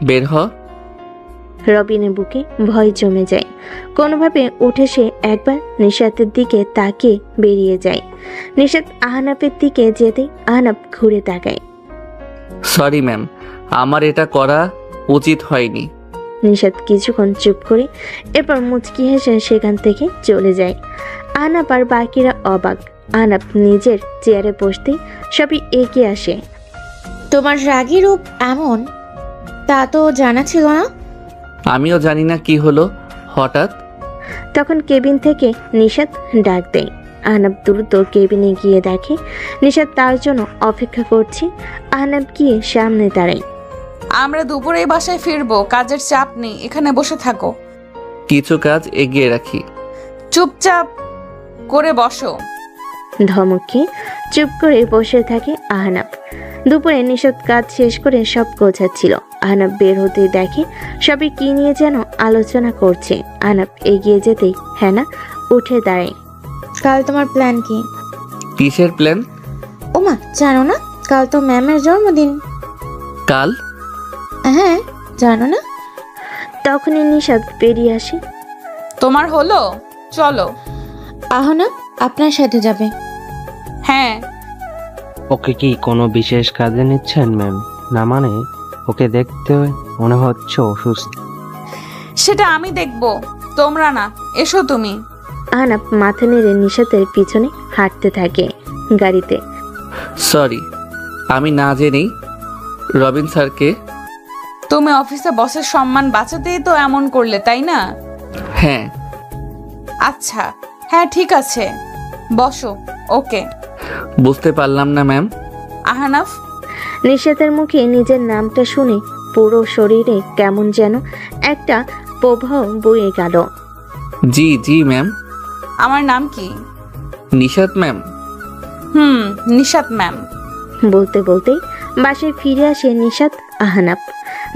A: বের হ।
B: রবিনের বুকে ভয় জমে যায়। কোনোভাবে উঠে সে একবার নিশাতের দিকে তাকিয়ে বেরিয়ে যায়। নিশাত আহনাবের দিকে যেতে আহনাব ঘুরে তাকায়।
A: সরি ম্যাম, আমার এটা করা উচিত হয়নি।
B: নিশাত কিছুক্ষণ চুপ করে এরপর মুচকি হেসে সেখান থেকে চলে যায়। আহনাব আর বাকিরা অবাক। আহনাব নিজের চেয়ারে বসতেই সবই এগিয়ে আসে।
K: তোমার রাগী রূপ এমন, তা তো জানা ছিল না।
A: আমিও জানি না কি হলো হঠাৎ।
B: তখন কেবিন থেকে নিশাত ডাক দেয়। আহনাব দ্রুত কেবিনে গিয়ে দেখে নিশাত তার জন্য অপেক্ষা করছে। আহনাব গিয়ে সামনে দাঁড়ায়।
C: আমরা দুপুরেই বাসায় ফিরবো, কাজের চাপ নেই, এখানে বসে থাকো।
A: কিছু কাজ এগিয়ে রাখি।
C: চুপচাপ করে বসো।
B: ধমক খেয়ে চুপ করে বসে থাকে আহনাব। দুপুরে নিশাত কাজ শেষ করে সব গোছাচ্ছিল। আহনাব বের হতে দেখে সবাই কি নিয়ে যেন আলোচনা করছে। আহনাব এগিয়ে যেতেই হেনা উঠে দাঁড়ায়।
K: কাল তোমার প্ল্যান কি?
A: কিসের প্ল্যান?
K: ওমা, জানো না? কাল তো ম্যামের জন্মদিন।
A: কাল?
K: হ্যাঁ, জানো না?
B: তখনই নিশাত বেরিয়ে আসে।
C: তোমার হলো? চলো।
K: আহনা আপনার সাথে যাবে।
C: হ্যাঁ।
E: ওকে কি কোনো বিশেষ কাজে নিচ্ছেন ম্যাম? না মানে ওকে দেখতে মনে হচ্ছে অসুস্থ।
C: সেটা আমি দেখবো, তোমরা না। এসো তুমি।
B: আহনাব মাথা নেড়ে নিশাতের পিছনে হাঁটতে থাকে। গাড়িতে।
A: সরি, আমি না জেনেই রবিন স্যারকে।
C: তুমি অফিসে বসের সম্মান বাঁচাতেই তো এমন করলে, তাই না?
A: হ্যাঁ।
C: আচ্ছা, হ্যাঁ ঠিক আছে, বসো। ওকে।
A: বুঝতে পারলাম না ম্যাম।
C: আহনাফ।
B: নিশাতের মুখে নিজের নামটা শুনে পুরো শরীরে কেমন যেন একটা প্রবাহ বয়ে গেল।
A: জি জি ম্যাম।
C: আমার নাম কি?
A: নিশাত ম্যাম।
C: নিশাত ম্যাম।
B: বলতে বলতেই বাসায় ফিরে আসে নিশাত আহনাব।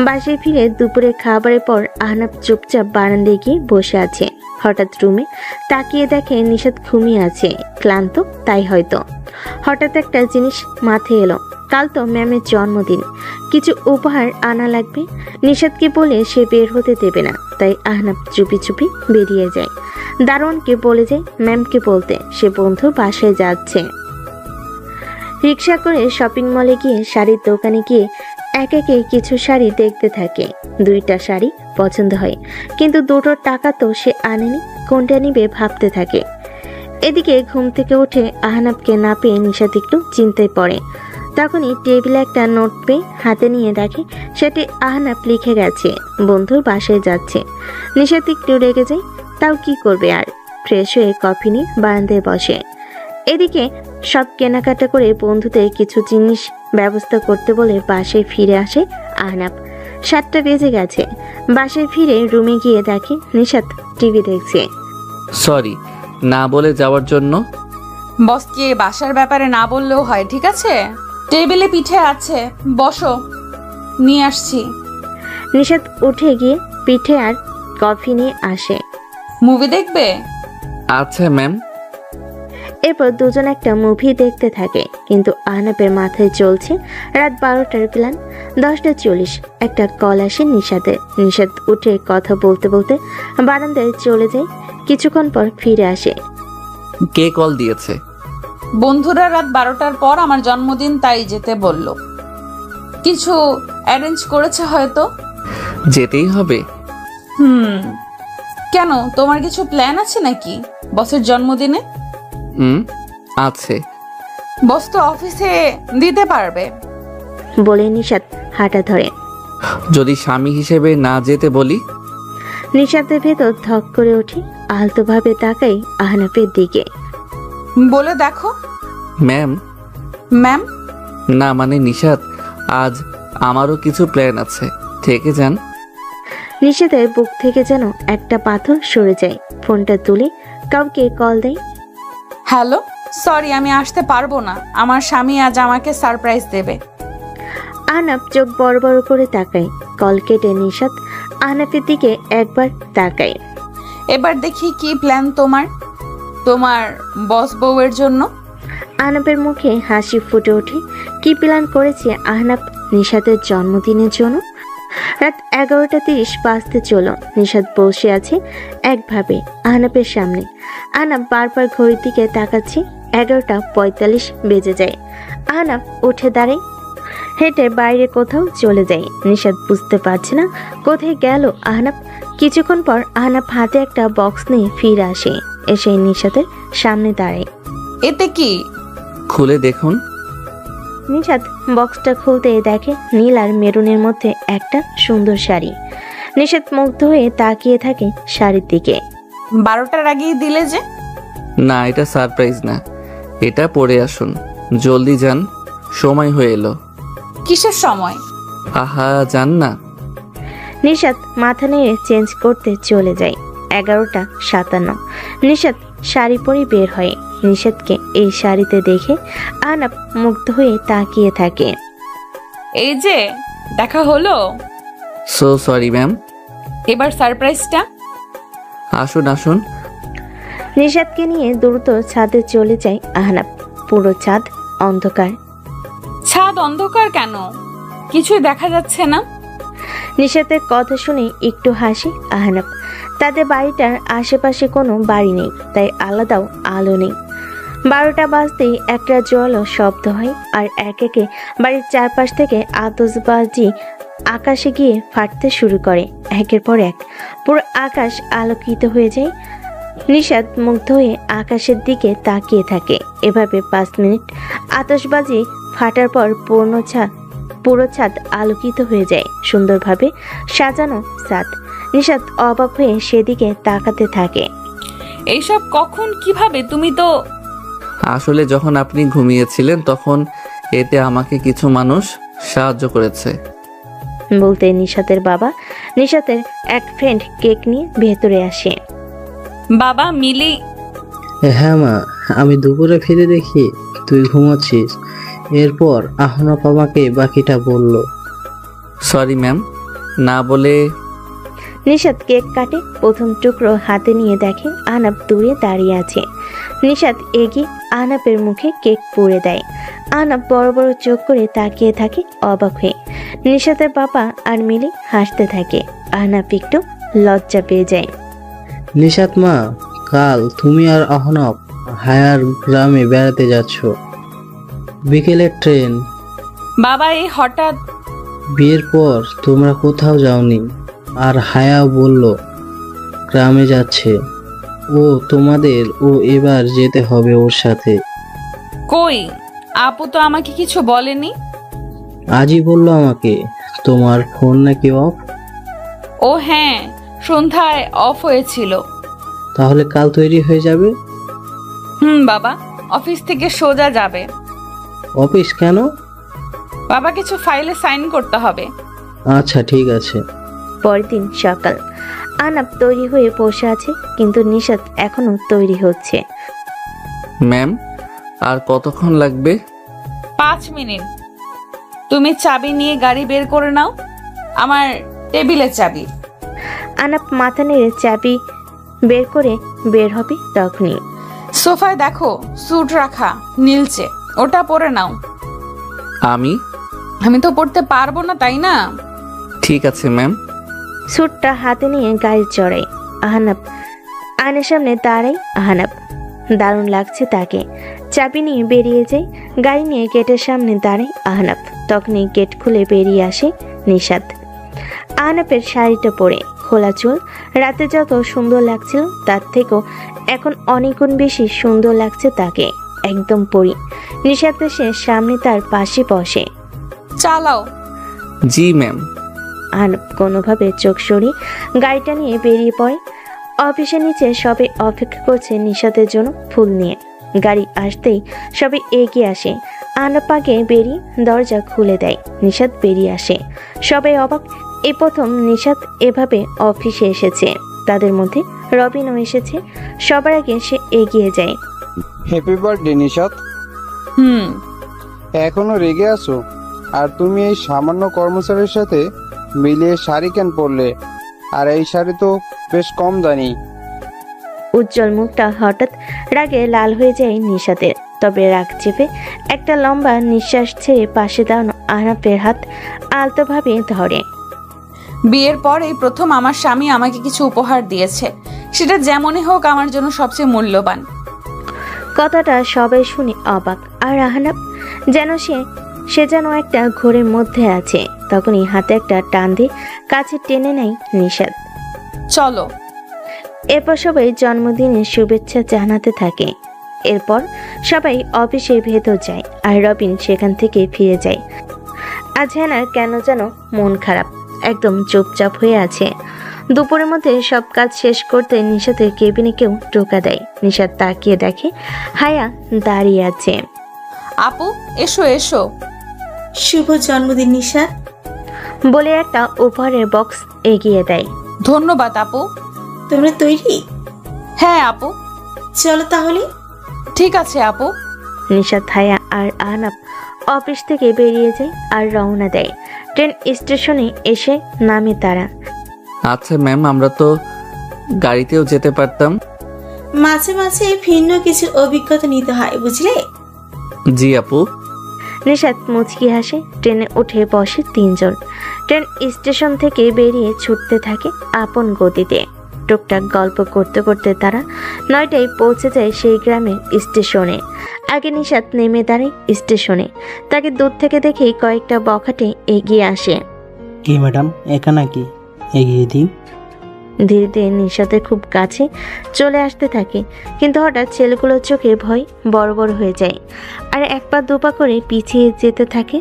B: বাসায় ফিরে দুপুরে খাবারের পর আহনাব চুপচাপ বারান্দায় গিয়ে বসে আছে। হঠাৎ রুমে তাকিয়ে দেখে নিশাত ঘুমিয়ে আছে, ক্লান্ত তাই হয়তো। হঠাৎ একটা জিনিস মাথায় এলো, কাল তো ম্যামের জন্মদিন, কিছু উপহার আনা লাগবে। নিশাতকে বলে সে বের হতে দেবে না, তাই আহনাব চুপি চুপি বেরিয়ে যায়। দারোয়ানকে বলে যায় ম্যামকে বলতে সে বন্ধুর বাসায় যাচ্ছে। রিক্সা করে শপিং মলে গিয়ে শাড়ির দোকানে গিয়ে এক একে কিছু শাড়ি দেখতে থাকে। 2টা শাড়ি পছন্দ হয়, কিন্তু দুটোর টাকা তো সে আনেনি। কোনটা নিবে ভাবতে থাকে। এদিকে ঘুম থেকে উঠে আহনাবকে না পেয়ে নিশাত একটু চিন্তায় পড়ে। তখনই টেবিলে একটা নোট পেয়ে হাতে নিয়ে দেখে সেটি আহনাব লিখে গেছে বন্ধুর বাসায় যাচ্ছে। নিশাত একটু রেগে যায়, তাও কি করবে আর। ফ্রেশ হয়ে কফি নিয়ে বারান্দায় বসে। এদিকে সব কেনাকাটা করে বন্ধুদের কিছু জিনিস ব্যবস্থা করতে বলে বাসায় ফিরে আসে আহনাব। 7টা বেজে গেছে। বাসায় ফিরে রুমে গিয়ে দেখে নিশাত টিভি দেখছে।
A: সরি না বলে যাওয়ার জন্য।
C: বসকে বাসার ব্যাপারে না বললেও হয়, ঠিক আছে? টেবিলে পিঠে আছে, বসো, নিয়ে আসছি।
B: নিশাত উঠে গিয়ে পিঠে আর কফি নিয়ে আসে।
C: মুভি দেখবে?
A: আচ্ছা ম্যাম।
B: এরপর দুজন একটা মুভি দেখতে থাকে, কিন্তু আহনাবের মাথায় চলছে রাত 12টার প্ল্যান। 10টা 40 একটা কল আসে নিশাতের। নিশাত উঠে কথা বলতে বলতে বারান্দায় চলে যায়। কিছুক্ষণ পর ফিরে আসে।
A: কে কল দিয়েছে?
C: বন্ধুরা রাত 12টার পর আমার জন্মদিন, তাই যেতে বলল। কিছু অ্যারেঞ্জ করেছে হয়তো।
A: যেতেই হবে।
C: কেন, তোমার কিছু প্ল্যান আছে নাকি বসের জন্মদিনে?
A: আছে।
C: বস তো অফিসে দিতে পারবে।
B: বলে নিশাত হাঁটা ধরে।
A: যদি স্বামী হিসেবে না যেতে বলি?
B: নিশাতের ভেতর ধক করে ওঠে। আলতোভাবে তাকাই আহনাফের দিকে।
C: বলে দেখো।
A: ম্যাম?
C: ম্যাম?
A: না মানে নিশাত, আজ আমারও কিছু প্ল্যান আছে, থেকে যান।
B: নিশাতের বুক থেকে যেন একটা পাথর সরে যায়। ফোনটা তুলে কাউকে কল দেয়।
C: হ্যালো, সরি আমি আসতে পারবো না, আমার স্বামী আজ আমাকে সারপ্রাইজ দেবে।
B: আহনাফ চোখ বড় বড় করে তাকায়। কল কেটে নিশাত আহনাফের দিকে একবার তাকায়।
C: এবার দেখি কি প্ল্যান তোমার, তোমার বস বউয়ের জন্য।
B: আহনাফের মুখে হাসি ফুটে ওঠে। কি প্ল্যান করেছে আহনাফ নিশাতের জন্মদিনের জন্য? রাত 11টা 30 বাজতে চলো। নিশাত বসে আছে একভাবে আহনাফের সামনে। আহনাফ বারবার ঘড়ির দিকে তাকাচ্ছে। 11টা 45 বেজে যায়। আহনাফ উঠে দাঁড়ায়, হেঁটে বাইরে কোথাও চলে যায়। নিশাত বুঝতে পারছে না কোথায় গেল আহনাফ। কিছুক্ষণ পর আহনাফ হাতে একটা বক্স নিয়ে ফিরে আসে। এসে নিশাতের সামনে দাঁড়ায়।
C: এতে কি?
A: খুলে দেখুন।
B: নিশাত বক্সটা খুলতে দেখে নীল আর মেরুনের মধ্যে একটা সুন্দর শাড়ি। নিশাত মুগ্ধ হয়ে তাকিয়ে থাকে শাড়ির দিকে।
C: 12টার আগেই দিলে যে?
A: না, এটা সারপ্রাইজ না, এটা পরে আসুন, জলদি যান, সময় হয়ে এলো।
C: কিসের সময়?
A: আহা যান না।
B: নিশাত মাথা নেড়ে চেঞ্জ করতে চলে যায়। 11টা 57। নিশাত শাড়ি পরে বের হয়। নিশাতকে এই শাড়িতে দেখে আহনাফ মুগ্ধ হয়ে তাকিয়ে থাকে।
C: এই যে দেখা হলো।
A: So sorry ma'am.
C: এবার সারপ্রাইজটা।
A: আসুন আসুন।
B: নিশাতকে নিয়ে দ্রুত ছাদে চলে যায় আহনাফ। পুরো ছাদ অন্ধকার।
C: ছাদ অন্ধকার কেন? কিছুই দেখা যাচ্ছে না।
B: নিশাতের কথা শুনে একটু হাসি আহনাফ। তাদের বাড়িটার আশেপাশে কোনো বাড়ি নেই, তাই আলাদাও আলো নেই। 12টা বাজতেই একটা জোয়ালো শব্দ হয়, আর এক একে বাড়ির চারপাশ থেকে আতশবাজি আকাশে গিয়ে ফাটতে শুরু করে। একের পর এক পুরো আকাশ আলোকিত হয়ে যায়। নিশাত মুগ্ধ হয়ে আকাশের দিকে তাকিয়ে থাকে। এভাবে 5 মিনিট আতশবাজি ফাটার পর পুরো ছাদ আলোকিত হয়ে যায়। সুন্দরভাবে সাজানো ছাদ। নিশাত অবাক হয়ে সেদিকে তাকাতে থাকে।
C: এইসব কখন, কিভাবে? তুমি তো
A: আসলে যখন আপনি ঘুমিয়েছিলেন তখন এতে আমাকে কিছু মানুষ সাহায্য করেছে।
B: বলতে নিশাতের বাবা নিশাতের এক ফ্রেন্ড কেক নিয়ে ভেতরে আসে।
C: বাবা মিলি।
D: হ্যাঁ মা, আমি দুপুরে ফিরে দেখি তুই ঘুমাচ্ছিস। এরপর আহনাফ আমাকে বাকিটা বলল।
A: সরি ম্যাম, না বলে।
B: নিশাত কেক কাটে। প্রথম টুকরো হাতে নিয়ে দেখে আহনাফ দূরে দাঁড়িয়ে আছে। নিশাত এগিয়ে আহনাফের মুখে কেক পুড়ে দেয়। আহনাফ বড় বড় চোখ করে তাকিয়ে থাকে অবাক হয়ে। নিশাতের বাবা আর মিলি হাসতে থাকে। আহনাফ একটু লজ্জা পেয়ে যায়।
D: নিশাত মা, কাল তুমি আর আহনাফ হায়ার গ্রামে বেড়াতে যাচ্ছ। বিকেলের ট্রেন।
C: বাবা এই হঠাৎ?
D: বিয়ের পর তোমরা কোথাও যাওনি, আর হায়া বলল গ্রামে যাচ্ছে। ও তোমাদের এবার যেতে হবে ওর সাথে।
C: কই, আপু তো আমাকে কিছু বলেনি।
D: আজই বললো আমাকে। তোমার ফোন নাকি অফ?
C: ও হ্যাঁ, সন্ধ্যায় অফ হয়েছিল।
D: তাহলে কাল তৈরি হয়ে যাবে।
C: বাবা অফিস থেকে সোজা যাবে।
D: অফিস কেন?
C: বাবা কিছু ফাইলে সাইন করতে হবে।
D: আচ্ছা ঠিক আছে।
B: পরের দিন সকাল। আহনাব তৈরি হয়ে বসে আছে, কিন্তু নিশাত এখনো তৈরি হচ্ছে।
A: ম্যাম, আর কতক্ষণ লাগবে?
C: 5 মিনিট। তুমি চাবি নিয়ে গাড়ি বের করে নাও, আমার টেবিলের চাবি।
B: আহনাব মাথা নেড়ে চাবি বের করে বের হবে তখনই।
C: সোফায় দেখো স্যুট রাখা নীলচে, ওটা পরে নাও। আমি তো পড়তে পারবো না, তাই না?
A: ঠিক আছে ম্যাম।
B: স্যুটটা হাতে নিয়ে গাড়ি চড়াই আহনাব। আয়নার সামনে দাঁড়াই আহনাব। দারুণ লাগছে তাকে। চাবি নিয়ে বেরিয়ে যায়। গাড়ি নিয়ে গেটের সামনে দাঁড়াই আহনাব। তখনই গেট খুলে বেরিয়ে আসে নিশাত। আহনাবের শাড়িটা পরে, খোলা চুল। রাতে যত সুন্দর লাগছিল তার থেকেও এখন অনেক গুণ বেশি সুন্দর লাগছে তাকে, একদম পরি। নিশাত এসে সামনে তার পাশে বসে।
C: চালাও।
A: জি ম্যাম।
B: আহনাব কোনোভাবে চোখ সরিয়ে গাড়িটা নিয়ে বেরিয়ে পড়ে। অফিসের নিচে সবে অপেক্ষা করছে নিশাতের জন্য ফুল নিয়ে। গাড়ি আসতেই সবে এগিয়ে আসে। আহনাব আগে বেরিয়ে দরজা খুলে দেয়। নিশাত বেরিয়ে আসে। সবাই অবাক, এই প্রথম নিশাত এভাবে অফিসে এসেছে। তাদের মধ্যে রবিনও এসেছে। সবার আগে সে এগিয়ে যায়।
J: Happy birthday Nishat. এখনো রেগে আছো? আর তুমি এই সামান্য কর্মচারীর সাথে মিলিয়ে শাড়ি কেন পরলে? আর এই শাড়ি তো বেশ কম দামি।
B: উজ্জ্বল মুখটা হঠাৎ রাগে লাল হয়ে যায় নিশাতের। তবে রাগ চেপে একটা লম্বা নিঃশ্বাস ছেড়ে পাশে দাঁড়ানো আহনাবের হাত আলতোভাবে ধরে।
C: বিয়ের পর এই প্রথম আমার স্বামী আমাকে কিছু উপহার দিয়েছে, সেটা যেমনই হোক আমার জন্য সবচেয়ে মূল্যবান।
B: কথাটা সবাই শুনে অবাক। আর আহনাব সে যেন একটা ঘোরের মধ্যে আছে। তখনই হাতে একটা টান দিয়ে কাছে টেনে নেয় নিশাত।
C: চলো।
B: এরপর সবাই জন্মদিনের শুভেচ্ছা জানাতে থাকে। এরপর সবাই অফিসে ভেতর যায় আর রবিন সেখান থেকে ফিরে যায়। আজ হেনার কেন যেন মন খারাপ, একদম চুপচাপ হয়ে আছে। দুপুরের মধ্যে সব কাজ শেষ করতে নিশাতের কেবিনে কেউ টোকা দেয়। নিশাত তাকিয়ে দেখে হায়া দাঁড়িয়ে আছে।
C: আপু এসো এসো।
F: শুভ জন্মদিন নিশাত
B: বলে একটা উপহারের বক্স এগিয়ে দেয়।
C: ধন্যবাদ আপু।
F: তোমরা তৈরি?
C: হ্যাঁ আপু।
F: চলো তাহলে।
C: ঠিক আছে আপু।
B: নিশাত, হায়া আর আহনাব অফিস থেকে বেরিয়ে যায় আর রওনা দেয়। ট্রেন স্টেশনে এসে নামে তারা।
A: আচ্ছা ম্যাম, আমরা তো গাড়িতেও যেতে পারতাম।
F: মাঝে মাঝে ভিন্ন কিছু অভিজ্ঞতা নিতে হয়, বুঝলে?
A: জি আপু।
B: নিশাত মুচকি হাসে। ট্রেনে উঠে বসে তিনজন। ট্রেন স্টেশন থেকে বেরিয়ে ছুটতে থাকে আপন গতিতে। টুকটাক গল্প করতে করতে তারা 9টায় পৌঁছে যায় সেই গ্রামের স্টেশনে। আগে নিশাত নেমে দাঁড়ায় স্টেশনে। তাকে দূর থেকে দেখেই কয়েকটা বখাটে এগিয়ে আসে।
E: কি ম্যাডাম, একা নাকি? এগিয়ে দিই।
B: ধীরে ধীরে নিশাতের খুব কাছে চলে আসতে থাকে, কিন্তু হঠাৎ ছেলেগুলোর চোখে ভয় বড় বড় হয়ে যায় আর এক পা দুপা করে পিছিয়ে যেতে থাকে।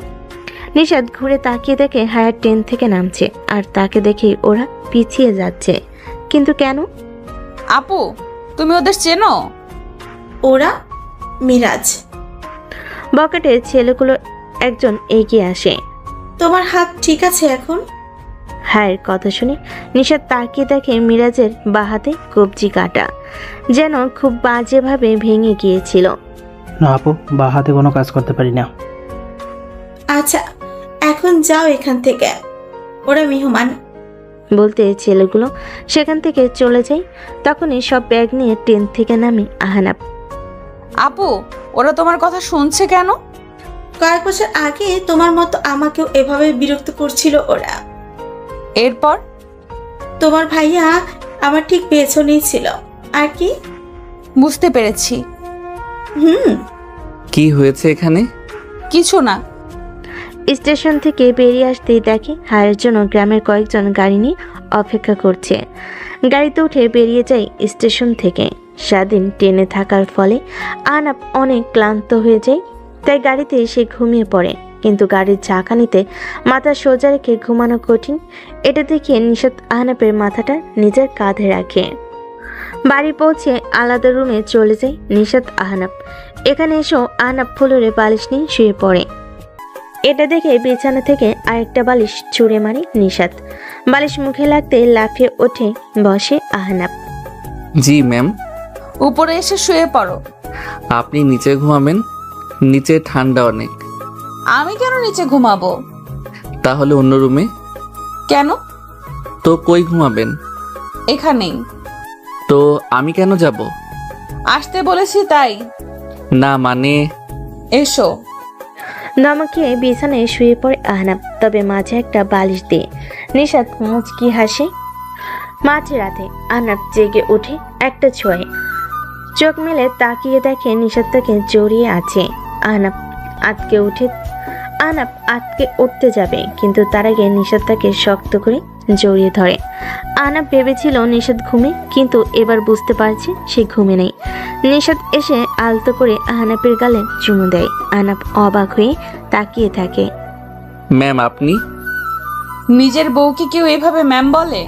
B: নিশাত ঘুরে তাকিয়ে দেখে হায়ার ট্রেন থেকে নামছে আর তাকে দেখে ওরা পিছিয়ে যাচ্ছে। কিন্তু কেন?
C: আপু তুমি ওদের চেনো?
F: ওরা মিরাজ।
B: বকেটের ছেলেগুলো একজন এগিয়ে আসে।
F: তোমার হাত ঠিক আছে এখন?
B: হায়ের কথা শুনে নিশাত তাকিয়ে দেখে মিরাজের বাঁ হাতে কবজি কাটা, যেন খুব বাজেভাবে ভেঙে গিয়েছিল।
E: না আপু, বা হাতে কোনো কাজ করতে পারি না।
F: আচ্ছা এখন যাও এখান থেকে, ওরা মেহমান।
B: বলতে ছেলেগুলো সেখান থেকে চলে যায়। তখনই সব ব্যাগ নিয়ে ট্রেন থেকে নামে আহনাব।
C: আপু ওরা তোমার কথা শুনছে কেন?
F: কয়েক বছর আগে তোমার মতো আমাকেও এভাবে বিরক্ত করছিল ওরা।
C: এরপর?
F: তোমার ভাইয়া আমার ঠিক পেছনেই ছিল। আর কি?
C: বুঝতে পেরেছি।
A: কি হয়েছে এখানে?
C: কিছু না।
B: স্টেশন থেকে বেরিয়ে আসতেই দেখে হায়ের জন্য গ্রামের কয়েকজন গাড়ি নিয়ে অপেক্ষা করছে। গাড়িতে উঠে বেরিয়ে যায় স্টেশন থেকে। সারাদিন ট্রেনে থাকার ফলে আহনাব অনেক ক্লান্ত হয়ে যায়, তাই গাড়িতে সে ঘুমিয়ে পড়ে। কিন্তু গাড়ির ঝাঁকানিতে মাথা সোজা রেখে ঘুমানো কঠিন, এটা দেখে নিশাত আহনাবের মাথাটা নিজের কাঁধে রাখে। বাড়ি পৌঁছে আলাদা রুমে চলে যায় নিশাত আহনাব। এখানে এসেও আহনাব ফ্লোরে বালিশ নিয়ে শুয়ে পড়ে। এটা দেখে বিছানা থেকে আরেকটা বালিশ ছুঁড়ে মারে নিশাত। বালিশ মুখে লাগতে লাফিয়ে ওঠে বসে আহনাব।
A: জি ম্যাম।
C: উপরে এসে শুয়ে পড়ো।
A: আপনি নিচে ঘুমাবেন? নিচে ঠান্ডা অনেক।
C: আমি কেন নিচে ঘুমাবো?
A: তাহলে অন্য রুমে।
C: কেন?
A: তো কই ঘুমাবেন?
C: এখানেই।
A: তো আমি কেন যাব?
C: আসতে বলেছি তাই।
A: না মানে।
C: এসো।
B: ধমকে বিছানায় শুয়ে পড়ে আহনাব, তবে মাঝে একটা বালিশ দিয়ে। নিশাত মুচকি হাসে। মাঝরাতে আহনাব জেগে ওঠে একটা ছোঁয়ে। চোখ মেলে তাকিয়ে দেখে নিশাত তাকে জড়িয়ে আছে। আহনাব আটকে উঠতে যাবে, কিন্তু তার আগে নিশাত তাকে শক্ত করে জড়িয়ে ধরে। আহনাব ভেবেছিল নিশাত ঘুমে, কিন্তু এবার বুঝতে পারছে সে ঘুমে নেই। নিশাত এসে আলতো করে আহনাবের গালে চুমু দেয়। আহনাব অবাক হয়ে তাকিয়ে থাকে।
A: ম্যাম আপনি?
C: নিজের বউকে কেউ এভাবে ম্যাম বলে?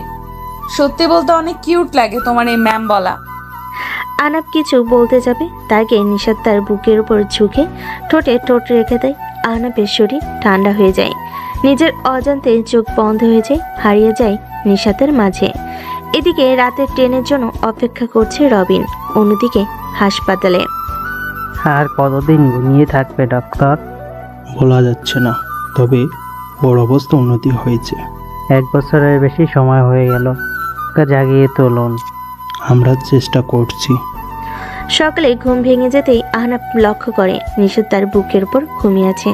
C: সত্যি বলতে অনেক কিউট লাগে তোমার এই ম্যাম বলা।
B: আহনাব কিছু বলতে যাবে, তার আগে নিশাত তার বুকের উপর ঝুঁকে ঠোঁটে ঠোঁট রেখে দেয়। আহনাবের শরীর ঠান্ডা হয়ে যায়, নিজের অজান্তে চোখ বন্ধ হয়ে যায়, হারিয়ে যায় নিশাতের মাঝে। এদিকে রাতের ট্রেনের জন্য অপেক্ষা করছে রবিন, অন্যদিকে হাসপাতালে।
E: আর কতদিন ঘুমিয়ে থাকবে ডক্টর?
D: বলা যাচ্ছে না, তবে ওর অবস্থা উন্নতি হয়েছে।
E: 1 বছরের বেশি সময় হয়ে গেল, ওকে জাগিয়ে তুলুন।
D: আমরা চেষ্টা করছি।
B: সকালে ঘুম ভেঙে যেতেই আহনাব লক্ষ্য করে নিশাত তার বুকের উপর ঘুমিয়ে আছে।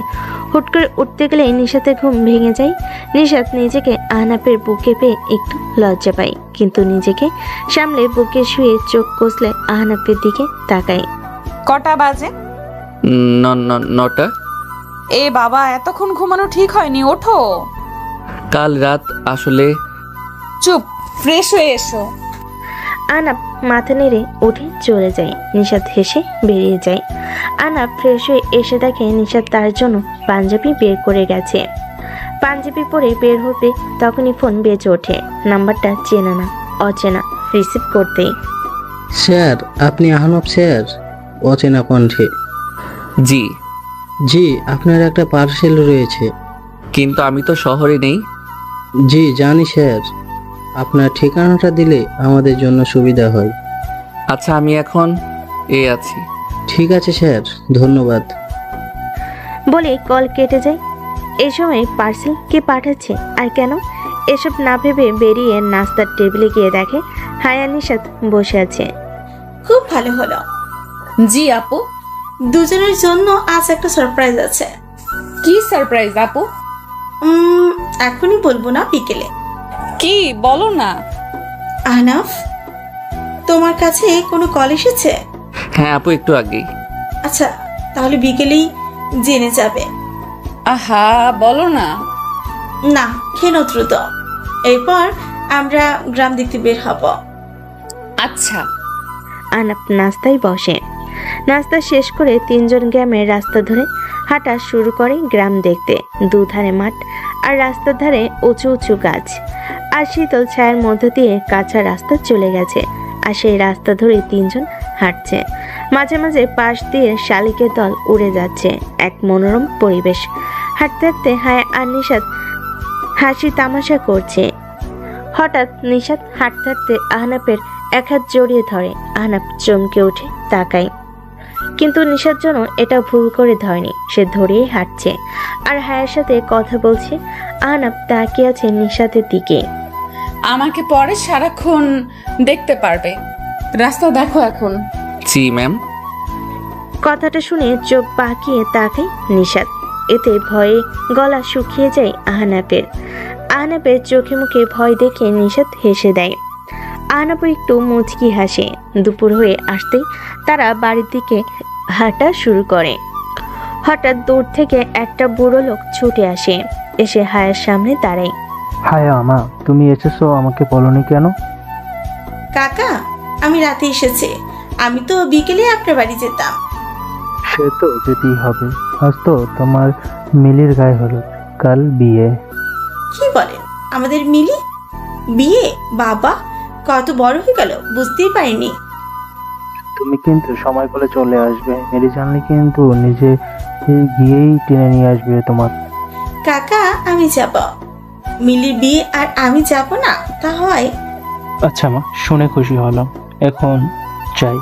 B: হুট করে উঠতে গেলে নিশাতের ঘুম ভেঙে যায়। নিশাত নিজেকে আহনাবের বুকে পেয়ে একটু লজ্জা পায়, কিন্তু নিজেকে সামলে বুকে শুয়ে চোখ কষলে আহনাবের দিকে তাকায়।
C: কটা বাজে?
A: 9টা।
C: এ বাবা, এতক্ষণ ঘুমানো ঠিক হয়নি, ওঠো।
A: কাল রাত আসলে।
C: চুপ, ফ্রেশ হয়ে এসো।
B: আহনাব মাথা নেড়ে উঠে চলে যায়। নিশাত হেসে বেরিয়ে যায়। আহনাব ফ্রেশ হয়ে এসে দেখে নিশাত তার জন্য পাঞ্জাবি বের করে গেছে। পাঞ্জাবি পরে বের হতে তখনই ফোন বেজে ওঠে। নাম্বারটা চেনা না, অচেনা। রিসিভ করতেই।
D: স্যার, আপনি আহনাব স্যার? অচেনা কণ্ঠে।
A: জি।
D: জি, আপনার একটা পার্সেল রয়েছে।
A: কিন্তু আমি তো শহরে নেই।
D: জি জানি স্যার, আপনার ঠিকানাটা দিলে আমাদের জন্য সুবিধা হয়।
A: আচ্ছা আমি এখন আছি।
D: ঠিক আছে স্যার, ধন্যবাদ।
B: বলে কল কেটে যায়। এই সময় পার্সেল কে পাঠাচ্ছে আর কেন, এসব না ভেবে বেরিয়ে নাস্তার টেবিলে গিয়ে দেখে হায়া নিশাত বসে আছে।
F: খুব ভালো হলো।
C: জি আপু।
F: দুজনের জন্য আজ একটা সারপ্রাইজ আছে।
C: কি সারপ্রাইজ আপু?
F: এখনই বলবো না, বিকেলে।
C: কি বলো না।
F: আহনাফ, তোমার কাছে কোনো কল এসেছে?
A: হ্যাঁ আপু, একটু আগেই।
F: আচ্ছা, তাহলে বিকেলেই জেনে যাবে।
C: আহা, বলো না।
F: না, কেন দ্রুত। এরপর আমরা গ্রাম দেখতে বের হব।
C: আচ্ছা।
B: আহনাব নাস্তায় বসে। নাস্তা শেষ করে তিনজন গ্রামের রাস্তা ধরে হাঁটা শুরু করে গ্রাম দেখতে। দুধারে মাঠ আর রাস্তার ধারে উঁচু উঁচু গাছ, আর শীতল ছায়ার মধ্য দিয়ে কাঁচা রাস্তা চলে গেছে। আর সেই রাস্তা ধরে তিনজন হাঁটছে। মাঝে মাঝে পাশ দিয়ে শালিকের দল উড়ে যাচ্ছে। এক মনোরম পরিবেশ। হাঁটতে হাঁটতে হায়া আর নিশাত হাসি তামাশা করছে। হঠাৎ নিশাত হাঁটতে হাঁটতে আহনাবের এক হাত জড়িয়ে ধরে। আহনাব চমকে উঠে তাকায়, কিন্তু নিশার জন্য এটা ভুল করে ধরেনি। সে ধরেই হাঁটছে আর হায়ার সাথে কথা বলছে। আহনাব তাকিয়ে আছে নিশাতের দিকে।
C: আমাকে পরে সারাক্ষণ দেখতে পারবে, রাস্তা দেখো এখন।
A: জি ম্যাম।
B: কথাটা শুনে চোখ বাঁকিয়ে তাকায় নিশাত। এতে ভয়ে গলা শুকিয়ে যায় আহনাবের। আহনাবের চোখে মুখে ভয় দেখে নিশাত হেসে দেয়। আহনাব একটু মুচকি হাসে। দুপুর হয়ে আসতেই তারা বাড়ির দিকে হাঁটা শুরু করে। হঠাৎ দূর থেকে একটা বুড়ো লোক ছুটে আসে, এসে হায়ার সামনে দাঁড়ায়।
E: হায়া মা, তুমি এসেছো, আমাকে বলনি কেন?
F: কাকা, আমি রাতে এসেছি। আমি তো বিকেলে আপনার বাড়ি যেতাম।
E: সে তো যেতেই হবে, আজ তো তোমার মিলির গায়ে হলুদ, কাল বিয়ে।
F: কি বলেন? আমাদের মিলি বিয়ে? বাবা, কত বড় হয়ে গেল, বুঝতেই পারিনি।
E: তুমি কিন্তু সময় করে চলে আসবে, মিলি জানলে কিন্তু নিজে গিয়েই টেনে নিয়ে আসবে তোমার।
F: কাকা, আমি যাব। মিলির বিয়ে আর আমি যাব না, তা হয়?
E: আচ্ছা মা, শুনে খুশি হলাম। এখন চাই,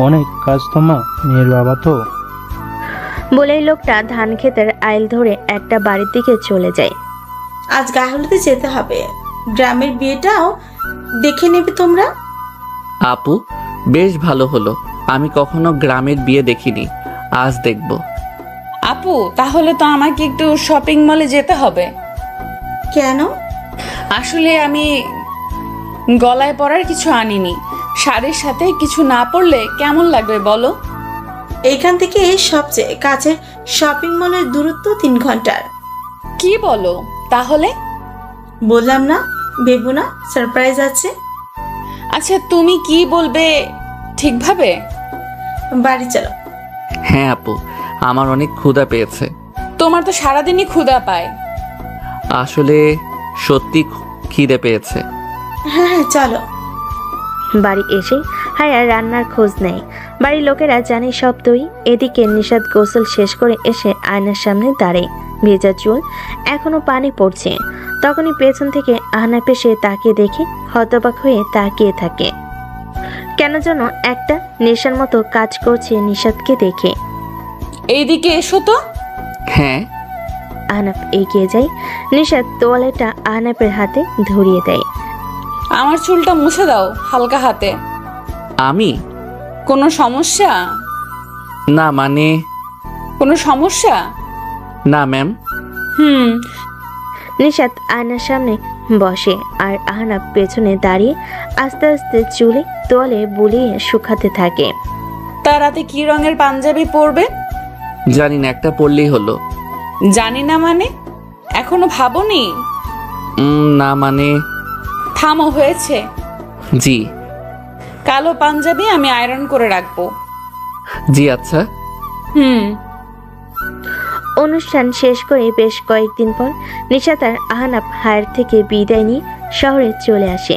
E: অনেক কাজ তো মা, মেয়ের বাবা তো।
B: বলেই লোকটা ধান ক্ষেতের আইল ধরে একটা বাড়ির দিকে চলে যায়।
F: আজ গায়ে হলুদে যেতে হবে, গ্রামের বিয়েটাও দেখে নেবে তোমরা।
A: আপু, বেশ ভালো হলো। আমি কখনো গ্রামের বিয়ে দেখিনি, আজ দেখব।
C: আপু, তাহলে তো আমাকে একটু শপিং মলে যেতে হবে।
F: কেন?
C: আসলে আমি গলায় পরার কিছু আনিনি, শাড়ির সাথে কিছু না পরলে কেমন লাগবে বলো?
F: এইখান থেকে সবচেয়ে কাছের শপিং মলের দূরত্ব 3 ঘন্টার।
C: কি বলো? তাহলে
F: বললাম না, ভেবো না, সারপ্রাইজ আছে।
C: আচ্ছা, তুমি কি বলবে ঠিকভাবে?
F: বাড়ি চলো।
A: হ্যাঁ আপু, আমার অনেক ক্ষুধা পেয়েছে।
C: তোমার তো সারাদিনই ক্ষুধা পায়।
A: আসলে সত্যি খিদে পেয়েছে।
F: হ্যাঁ হ্যাঁ, চলো।
B: বাড়ি এসে হায়া রান্নার খোঁজ নেয়। বাড়ির লোকেরা জানে সবই। এদিকে নিশাদ গোসল শেষ করে এসে আয়নার সামনে দাঁড়ায়। ভেজা চুল, এখনো পানি পড়ছে। তখনই পেছন থেকে আহনাফ এসে তাকিয়ে দেখে হতবাক হয়ে তাকিয়ে থাকে। কেন যেন একটা নেশার মতো কাজ করছে নিশাদকে দেখে।
C: এইদিকে এসো তো।
A: হ্যাঁ।
B: আহনাফ এগিয়ে যায়। নিশাদ তোয়ালেটা আহনাফের হাতে ধরিয়ে দেয়।
C: আমার চুলটা মুছে দাও হালকা হাতে।
A: আমি?
C: কোনো সমস্যা?
A: না মানে।
C: কোনো সমস্যা?
A: না ম্যাম।
B: নিশাদ আয়নার সামনে বসে আর আহনাফ পেছনে দাঁড়িয়ে আস্তে আস্তে চুলে তোয়ালে বুলিয়ে শুকাতে থাকে।
C: তা রাতে কি রঙের পাঞ্জাবি পরবে?
A: জানি না, একটা পড়লেই হলো।
C: জানি না মানে? এখনো ভাবোনি?
A: না মানে।
C: থামো, হয়েছে।
A: জি।
C: কালো পাঞ্জাবি আমি আয়রন করে রাখবো।
A: জি আচ্ছা।
B: অনুষ্ঠান শেষ করে বেশ কয়েকদিন পর নিশাত আর আহনাফ হায়ার থেকে বিদায় নিয়ে শহরে চলে আসে।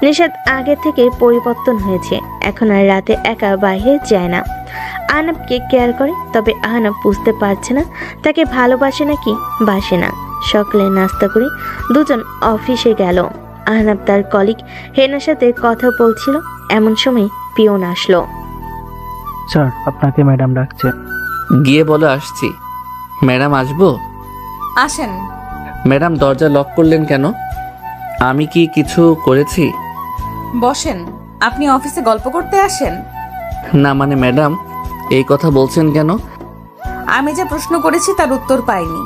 B: নিশাত আগে থেকে পরিবর্তন হয়েছে, এখন আর রাতে একা বাইরে যায় না। আহনাফকে কেয়ার করে, তবে আহনাফ বুঝতে পারছে না তাকে ভালোবাসে নাকি বাসে না। সকালে নাস্তা করে দুজন অফিসে গেল। আহনাফ তার কলিগ হেনার সাথে কথা বলছিল, এমন সময় পিয়ন আসলো।
E: স্যার, আপনাকে ম্যাডাম ডাকছে।
A: গিয়ে বলো আসছি। ম্যাডাম আসবো?
C: আসেন।
A: ম্যাডাম দরজা লক করলেন কেন? আমি কি কিছু করেছি?
C: বসেন। আপনি অফিসে গল্প করতে আসেন?
A: না মানে ম্যাডাম, এই কথা বলছেন কেন?
C: আমি যে প্রশ্ন করেছি তার উত্তর পাইনি।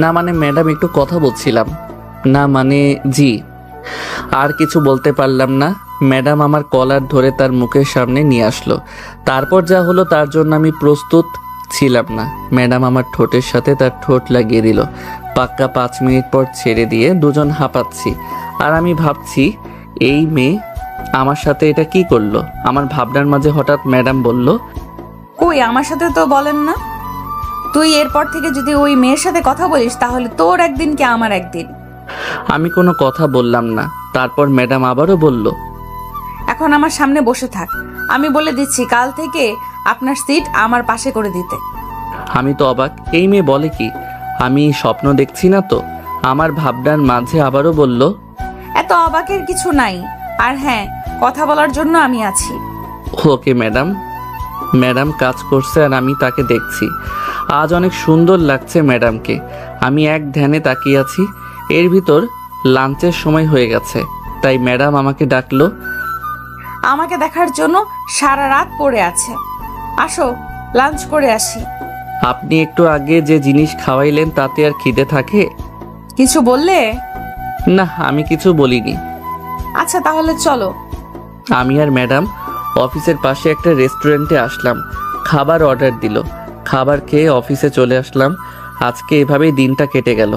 A: না মানে ম্যাডাম, একটু কথা বলছিলাম। না মানে জি। আর কিছু বলতে পারলাম না। ম্যাডাম আমার কলার ধরে তার মুখের সামনে নিয়ে আসলো। তারপর যা হলো তার জন্য আমি প্রস্তুত ছিলাম না। ম্যাডাম আমার ঠোঁটের সাথে তার ঠোঁট লাগিয়ে দিল। পাক্কা 5 মিনিট পর ছেড়ে দিয়ে দুজন হাঁপাচ্ছি। আর আমি ভাবছি এই মেয়ে আমার সাথে এটা কি করলো। আমার ভাবনার মাঝে হঠাৎ ম্যাডাম বলল,
C: কই, আমার সাথে তো বলেন না। তুই এরপর থেকে যদি ওই মেয়ের সাথে কথা বলিস তাহলে তোর একদিন কি আমার একদিন।
A: আমি কোনো কথা বললাম না। তারপর ম্যাডাম আবারও বলল,
C: এখন আমার সামনে বসে থাক। আমি বলে দিচ্ছি কাল থেকে আপনার সিট আমার পাশে করে দিতে।
A: আমি তো অবাক, এই মেয়ে বলে কি? আমি স্বপ্ন দেখছি না তো? আমার ভাবনার মাঝে আবারও বলল,
C: এত অবাকের কিছু নাই। আর হ্যাঁ, কথা বলার জন্য আমি আছি।
A: Okay madam. ম্যাডাম কাজ করছে আর আমি তাকে দেখছি। আজ অনেক সুন্দর লাগছে ম্যাডামকে। আমি এক ধ্যানে তাকিয়ে আছি। এর ভিতর লাঞ্চের সময় হয়ে গেছে, তাই ম্যাডাম আমাকে ডাকলো।
C: আমাকে দেখার জন্য সারা রাত পড়ে আছে। আসো, লাঞ্চ করে আসি।
A: আপনি একটু আগে যে জিনিস খাওয়াইলেন তাতে আর খিদে থাকে?
C: কিছু বললে?
A: না, আমি কিছু বলিনি।
C: আচ্ছা তাহলে চলো।
A: আমি আর ম্যাডাম অফিসের পাশে একটা রেস্টুরেন্টে আসলাম। খাবার অর্ডার দিল। খাবার খেয়ে অফিসে চলে আসলাম। আজকে এভাবেই দিনটা কেটে গেল।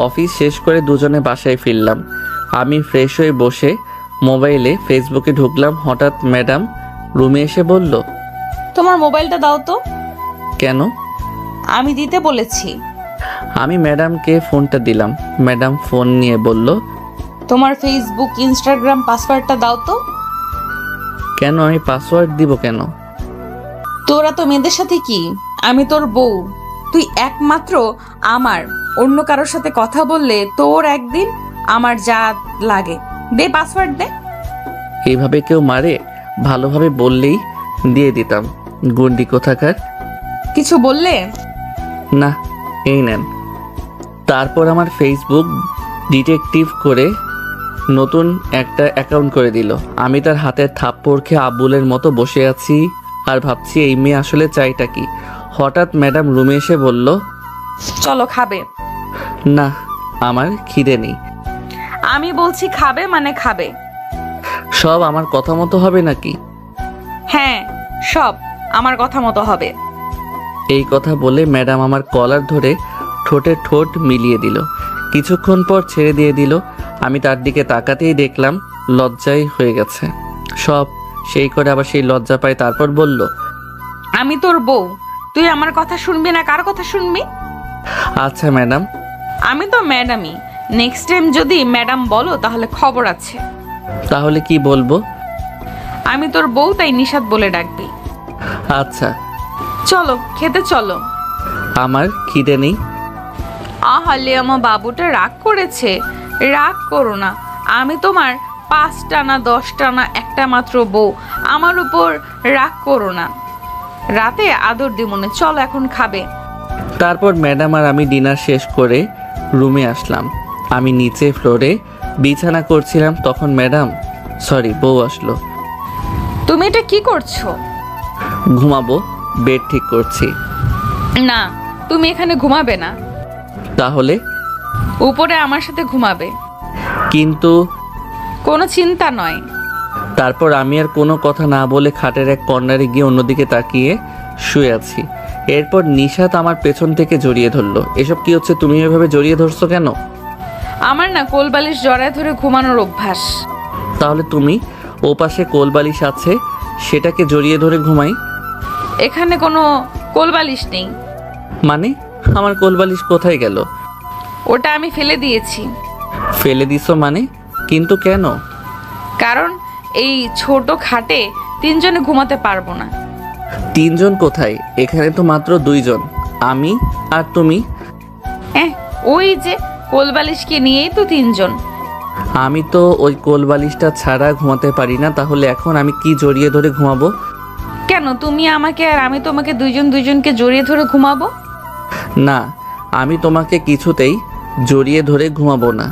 A: অফিস শেষ করে দুজনে বাসায় ফিরলাম। আমি ফ্রেশ হয়ে বসে মোবাইলে ফেসবুকে ঢুকলাম। হঠাৎ ম্যাডাম রুমে এসে বলল,
C: তোমার মোবাইলটা দাও তো।
A: কেন?
C: আমি দিতে বলেছি।
A: আমি ম্যাডামকে ফোনটা দিলাম। ম্যাডাম ফোন নিয়ে বলল,
C: তোমার ফেসবুক ইনস্টাগ্রাম পাসওয়ার্ডটা দাও তো।
A: কেন? আমি পাসওয়ার্ড দিব কেন?
C: তোরা তো মেয়েদের সাথে কি, আমি তোর বউ, তুই একমাত্র আমার। অন্য কারোর সাথে কথা বললে তোর একদিন আমার যা লাগে। দে পাসওয়ার্ড দে।
A: এইভাবে কেউ মারে? ভালোভাবে বললেই দিয়ে দিতাম। গুন্ডি কোথাকার।
C: কিছু বললে?
A: না, এই নেন। তারপর আমার ফেসবুক ডিটেকটিভ করে নতুন একটা অ্যাকাউন্ট করে দিল। আমি তার হাতের থাপ্পড় খেয়ে আবুলের মতো বসে আছি আর ভাবছি এই মেয়ে আসলে চাইটা কি। হঠাৎ ম্যাডাম রুমে এসে বলল,
C: চলো খাবে।
A: না, আমার খিদে নেই।
C: আমি বলছি খাবে মানে খাবে।
A: সব আমার কথা মতো হবে নাকি?
C: হ্যাঁ, সব আমার কথা মতো হবে।
A: এই কথা বলে ম্যাডাম আমার কলার ধরে ঠোঁটে ঠোঁট মিলিয়ে দিল। কিছুক্ষণ পর ছেড়ে দিয়ে দিল। আমি তার দিকে তাকাতেই দেখলাম লজ্জায় হয়ে গেছে সব। সেই করে আবার সেই লজ্জা পায়। তারপর বলল,
C: আমি তোর বউ, তুই আমার কথা শুনবি না কার কথা শুনবি?
A: আচ্ছা ম্যাডাম।
C: আমি তো ম্যাডামই। নেক্সট টাইম যদি ম্যাডাম বলো তাহলে খবর আছে।
A: তাহলে কি বলবো?
C: আমি তোর বউ, তাই নিশাত বলে ডাকবি।
A: আচ্ছা।
C: চলো খেতে চলো।
A: আমার খিদে নেই।
C: আহালে আমার বাবুটা রাগ করেছে। রাগ করো না, আমি তোমার 5টা না 10টা না একটা মাত্র বউ। আমার উপর রাগ করো না। রাতে আদর দিমনে। চলো এখন খাবে।
A: তারপর ম্যাডাম আর আমি ডিনার শেষ করে রুমে আসলাম। আমি নিচে ফ্লোরে বিছানা করছিলাম, তখন বউ আসলো।
C: তুমি এটা কি করছো?
A: ঘুমাবো, বেড ঠিক করছি।
C: না, তুমি এখানে ঘুমাবে না।
A: তাহলে?
C: উপরে আমার সাথে ঘুমাবে।
A: কিন্তু
C: কোনো চিন্তা নয়।
A: তারপর আমি আর কোনো কথা না বলে খাটের এক কর্নারে গিয়ে অন্যদিকে তাকিয়ে শুয়ে আছি। এরপর নিশাত আমার পেছন থেকে জড়িয়ে ধরলো। এসব কি হচ্ছে? তুমি এভাবে জড়িয়ে ধরছো কেন?
C: আমার না কোলবালিশ জড়ায় ধরে ঘুমানোর অভ্যাস।
A: তাহলে তুমি ও পাশে কোলবালিশ আছে, সেটাকে জড়িয়ে ধরে ঘুমাই।
C: এখানে কোনো কোলবালিশ নেই।
A: মানে? আমার কোলবালিশ কোথায় গেল?
C: ওটা আমি ফেলে দিয়েছি।
A: ফেলে দিছো মানে? কিন্তু কেন?
C: কারণ এই ছোট খাটে 3 জনে ঘুমাতে পারবো না।
A: 3 জন কোথায়? এখানে তো মাত্র 2 জন, আমি আর তুমি।
C: ওই যে কোলবালিশকে নিয়েই তো 3 জন।
A: আমি তো ওই কোলবালিশটা ছাড়া ঘুমাতে পারি না। তাহলে এখন আমি কি জড়িয়ে ধরে ঘুমাবো?
C: কেন তুমি আমাকে আর আমি তোমাকে 2 জন 2 জনকে জড়িয়ে ধরে ঘুমাবো?
A: না, আমি তোমাকে কিছুতেই জড়িয়ে ধরে ঘুমাবো না।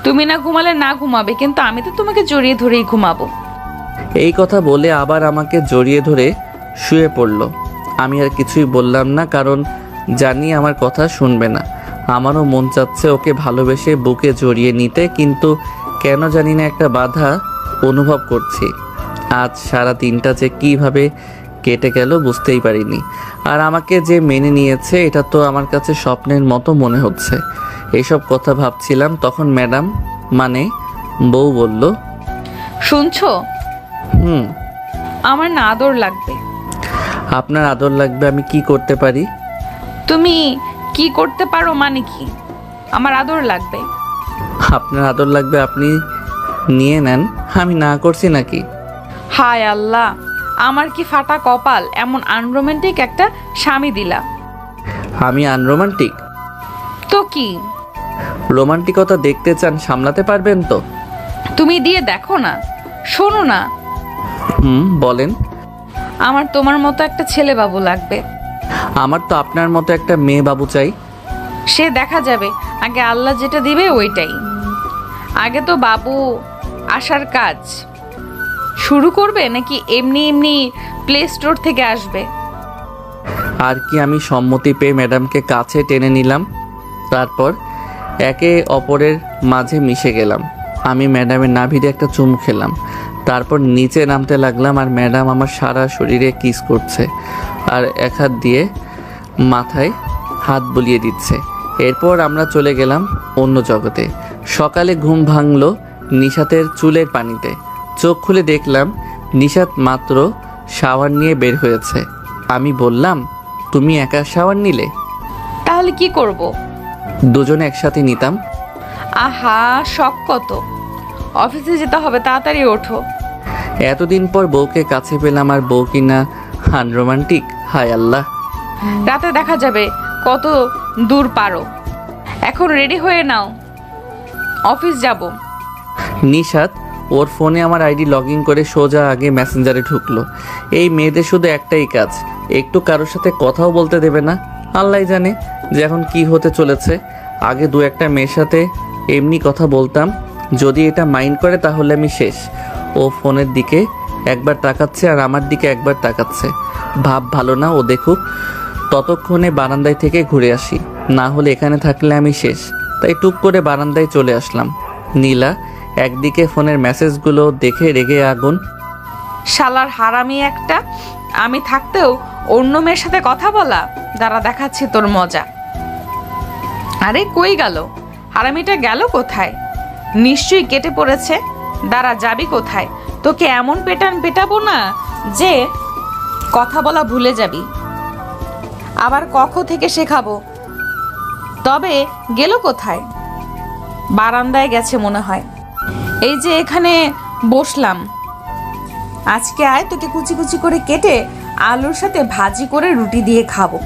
C: তুমি না ঘুমালে না ঘুমাবে, কিন্তু আমি তো তোমাকে জড়িয়ে ধরেই ঘুমাবো।
A: এই কথা বলে আবার আমাকে জড়িয়ে ধরে শুয়ে পড়লো। আমি আর কিছুই বললাম না, কারণ জানি আমার কথা শুনবে না। আমারও মন চাচ্ছে ওকে ভালোবেসে বুকে জড়িয়ে নিতে, কিন্তু কেন জানি না একটা বাধা অনুভব করছি। আজ সারা দিনটা যে কিভাবে কেটে গেল বুঝতেই পারিনি। আর আমাকে যে মেনে নিয়েছে এটা তো আমার কাছে স্বপ্নের মতো মনে হচ্ছে। এইসব কথা ভাবছিলাম, তখন ম্যাডাম মানে বউ বলল,
C: শুনছো?
A: আমার
C: না আদর লাগবে।
A: আপনার আদর লাগবে? আমি কি করতে পারি?
C: তুমি কি করতে পারো মানে কি? আমার আদর লাগবে।
A: আপনার আদর লাগবে, আপনি নিয়ে নেন। আমি না করছি নাকি?
C: হায় আল্লাহ, আমার কি ফাটা কপাল, এমন আনরোমান্টিক একটা স্বামী দিলা।
A: আমি আনরোমান্টিক?
C: তো কি?
A: রোমান্টিকতা দেখতে চান, সামলাতে পারবেন তো?
C: তুমি দিয়ে দেখো না। শোনো না,
A: বলেন।
C: আমার তোমার মতো একটা ছেলে বাবু লাগবে।
A: আমার তো আপনার মতো একটা মেয়ে বাবু চাই।
C: সে দেখা যাবে, আগে আল্লাহ যেটা দিবে ওইটাই। আগে তো বাবু আসার কাজ শুরু করবে, নাকি এমনি এমনি প্লে স্টোর থেকে আসবে?
A: আর কি, আমি সম্মতি পেয়ে ম্যাডামকে কাছে টেনে নিলাম। তারপর একে অপরের মাঝে মিশে গেলাম। আমি ম্যাডামের নাভিতে একটা চুমু খেলাম। তারপর নিচে নামতে লাগলাম, আর ম্যাডাম আমার সারা শরীরে কিস করছে আর এক হাত দিয়ে মাথায় হাত বুলিয়ে দিচ্ছে। এরপর আমরা চলে গেলাম অন্য জগতে। সকালে ঘুম ভাঙলো নিশাতের চুলের পানিতে। চোখ খুলে দেখলাম নিশাত মাত্র শাওয়ার নিয়ে বের হয়েছে। আমি বললাম, তুমি একা শাওয়ার নিলে?
C: তাহলে কি করব?
A: দুজনে একসাথে নিতাম।
C: আহা, শখ কত! অফিসে যেতে হবে, তাড়াতাড়ি ওঠো।
A: এতদিন পর বউকে কাছে পেলাম, আর বউ কিনা আনরোমান্টিক। হায় আল্লাহ।
C: রাতে দেখা যাবে কত দূর পারো। এখন রেডি হয়ে নাও, অফিস যাব।
A: নিশাত ওর ফোনে আমার আইডি লগ ইন করে সোজা আগে মেসেঞ্জারে ঢুকলো। এই মেয়েদের শুধু একটাই কাজ, একটু কারোর সাথে কথাও বলতে দেবে না। আল্লাহ জানে যে এখন কি হতে চলেছে। আগে দু একটা মেয়ের সাথে এমনি কথা বলতাম, যদি এটা মাইন্ড করে তাহলে আমি শেষ। ও ফোনের দিকে একবার তাকাচ্ছে আর আমার দিকে একবার তাকাচ্ছে। ভাব ভালো না, ও দেখুক। ততক্ষণে বারান্দায় থেকে ঘুরে আসি, না হলে এখানে থাকলে আমি শেষ। তাই টুক করে বারান্দায় চলে আসলাম। নীলা একদিকে ফোনের মেসেজগুলো দেখে রেগে আগুন।
C: শালার হারামি একটা! আমি থাকতেও অন্য মেয়ের সাথে কথা বলা? দাঁড়া, দেখাচ্ছি তোর মজা। আরে কই গেল হারামিটা? গেল কোথায়? নিশ্চয়ই কেটে পড়েছে। দাঁড়া, যাবি কোথায়? তোকে এমন পেটাবো না যে কথা বলা ভুলে যাবি। আবার কখ থেকে শেখাবো। তবে গেল কোথায়? বারান্দায় গেছে মনে হয়। এই যে এখানে বসলাম, আজকে আয়, তোকে কুচি কুচি করে কেটে আলুর সাথে ভাজি করে রুটি দিয়ে খাবো।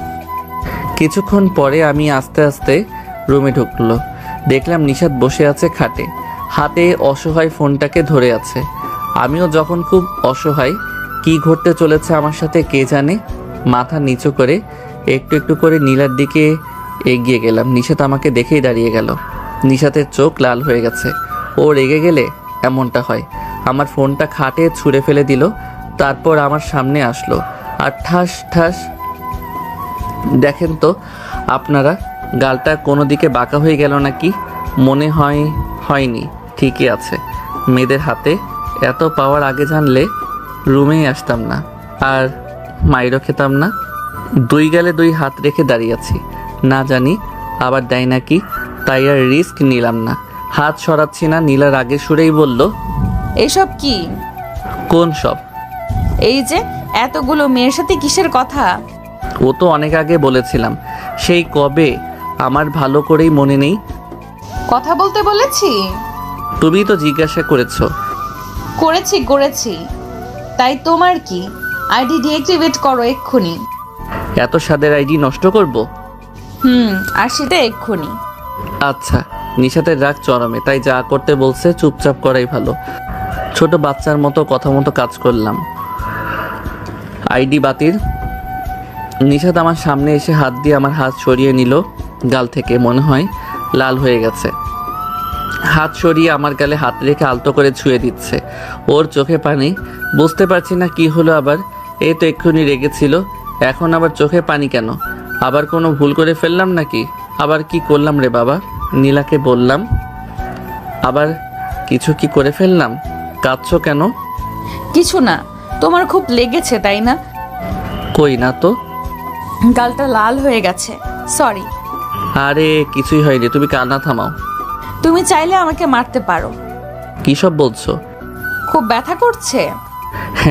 A: কিছুক্ষণ পরে আমি আস্তে আস্তে রুমে ঢুকলো। দেখলাম নিশাত বসে আছে খাটে, হাতে অসহায় ফোনটাকে ধরে আছে। আমিও যখন খুব অসহায়, কি ঘটতে চলেছে আমার সাথে কে জানে। মাথা নিচু করে একটু একটু করে নীলার দিকে এগিয়ে গেলাম। নিশাত আমাকে দেখেই দাঁড়িয়ে গেল। নিশাতের চোখ লাল হয়ে গেছে। ও রেগে গেলে এমনটা হয়। আমার ফোনটা খাটে ছুঁড়ে ফেলে দিল, তারপর আমার সামনে আসলো আর ঠাস ঠাস। দেখেন তো আপনারা, গালটা কোনো দিকে বাঁকা হয়ে গেল নাকি? মনে হয় হয়নি, ঠিকই আছে। মেয়েদের হাতে এত পাওয়ার আগে জানলে রুমেই আসতাম না, আর মাইরও খেতাম না। দুই গালে দুই হাত রেখে দাঁড়িয়ে আছি, না জানি আবার দেয় নাকি, তাই আর রিস্ক নিলাম না। হাত সরাচ্ছি না। নীলার আগে সুরেই বলল,
C: এসব কি?
A: কোন সব?
C: এই যে এতগুলো মেয়ের সাথে কিসের কথা?
A: ও তো অনেক আগে বলেছিলাম, সেই কবে, আমার ভালো করেই মনে নেই।
C: কথা বলতে বলেছি?
A: তুমি তো জিজ্ঞাসা করেছো।
C: করেছি। তাই তোমার কি? আইডি ডিঅ্যাক্টিভেট করো এক্ষুনি।
A: এত স্বাদের আইডি নষ্ট করব?
C: আর সেটা এক্ষুনি।
A: আচ্ছা। নিশাতের রাগ চরমে, তাই যা করতে বলছে চুপচাপ করাই ভালো। ছোট বাচ্চার মতো কথা মতো কাজ করলাম। আইডি বাতিল। নিশাত আমার সামনে এসে হাত দিয়ে আমার হাত সরিয়ে নিল গাল থেকে। মনে হয় লাল হয়ে গেছে। হাত সরিয়ে আমার গালে হাত রেখে আলতো করে ছুঁয়ে দিচ্ছে। ওর চোখে পানি। বুঝতে পারছি না কি হলো আবার। এই তো এক্ষুনি রেগেছিল, এখন আবার চোখে পানি কেন? আবার কোনো ভুল করে ফেললাম নাকি? আবার কি করলাম রে বাবা? নীলাকে বললাম, আবার কিছু কি করে ফেললাম? কাঁদছো কেন?
C: কিছু না, তোমার খুব লেগেছে তাই না?
A: কই না তো।
C: গালটা লাল হয়ে গেছে, সরি।
A: আরে কিছুই হয়নি, তুমি কান্না থামাও।
C: তুমি চাইলে আমাকে মারতে পারো।
A: কি সব বলছো?
C: খুব ব্যথা করছে?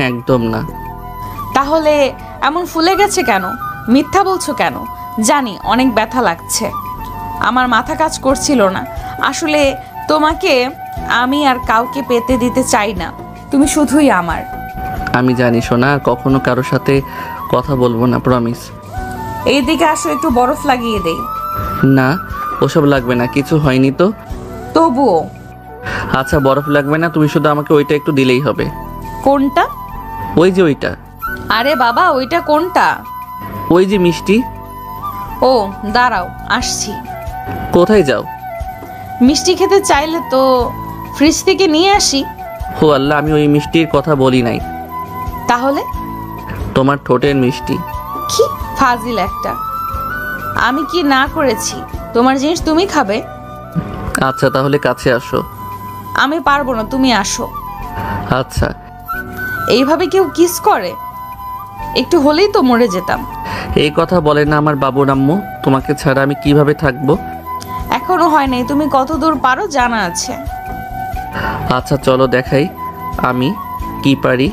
A: একদম না।
C: তাহলে এমন ফুলে গেছে কেন? মিথ্যা বলছো কেন? জানি অনেক ব্যথা লাগছে, আমার মাথা কাজ করছিল না। আসলে তোমাকে আমি আর কাউকে পেতে দিতে চাই না, তুমি শুধুই আমার।
A: আমি জানি সোনা, আর কখনো কারোর সাথে কথা বলবো না, প্রমিস।
C: এইদিকে আসো, একটু বরফ লাগিয়ে দেই।
A: না, ওসব লাগবে না, কিছু হয়নি তো।
C: তবুও।
A: আচ্ছা বরফ লাগবে না, তুমি শুধু আমাকে ওইটা একটু দিলেই হবে।
C: কোনটা?
A: ওই যে ওইটা।
C: আরে বাবা, ওইটা কোনটা?
A: ওই যে মিষ্টি।
C: ও দাঁড়াও, আসছি।
A: কোথায় যাও?
C: মিষ্টি খেতে চাইলে তো ফ্রিজ থেকে নিয়ে আসি।
A: হো আল্লাহ, আমি ওই মিষ্টির কথা বলি নাই।
C: তাহলে?
A: তোমার ঠোঁটের মিষ্টি।
C: কি ফাজিল একটা! আমি কি না করেছি? তোমার জিনিস তুমি খাবে।
A: আচ্ছা তাহলে কাছে আসো।
C: আমি পারবো না, তুমি আসো।
A: আচ্ছা।
C: এইভাবে কেউ কিস করে? একটু হলেই তো মরে যেতাম।
A: এই কথা বলে না আমার বাবুর আম্মু, তোমাকে ছাড়া আমি কিভাবে থাকবো?
C: এখনো হয় নাই, তুমি কত দূর পারো জানা আছে।
A: আচ্ছা চলো দেখাই আমি কি পারি।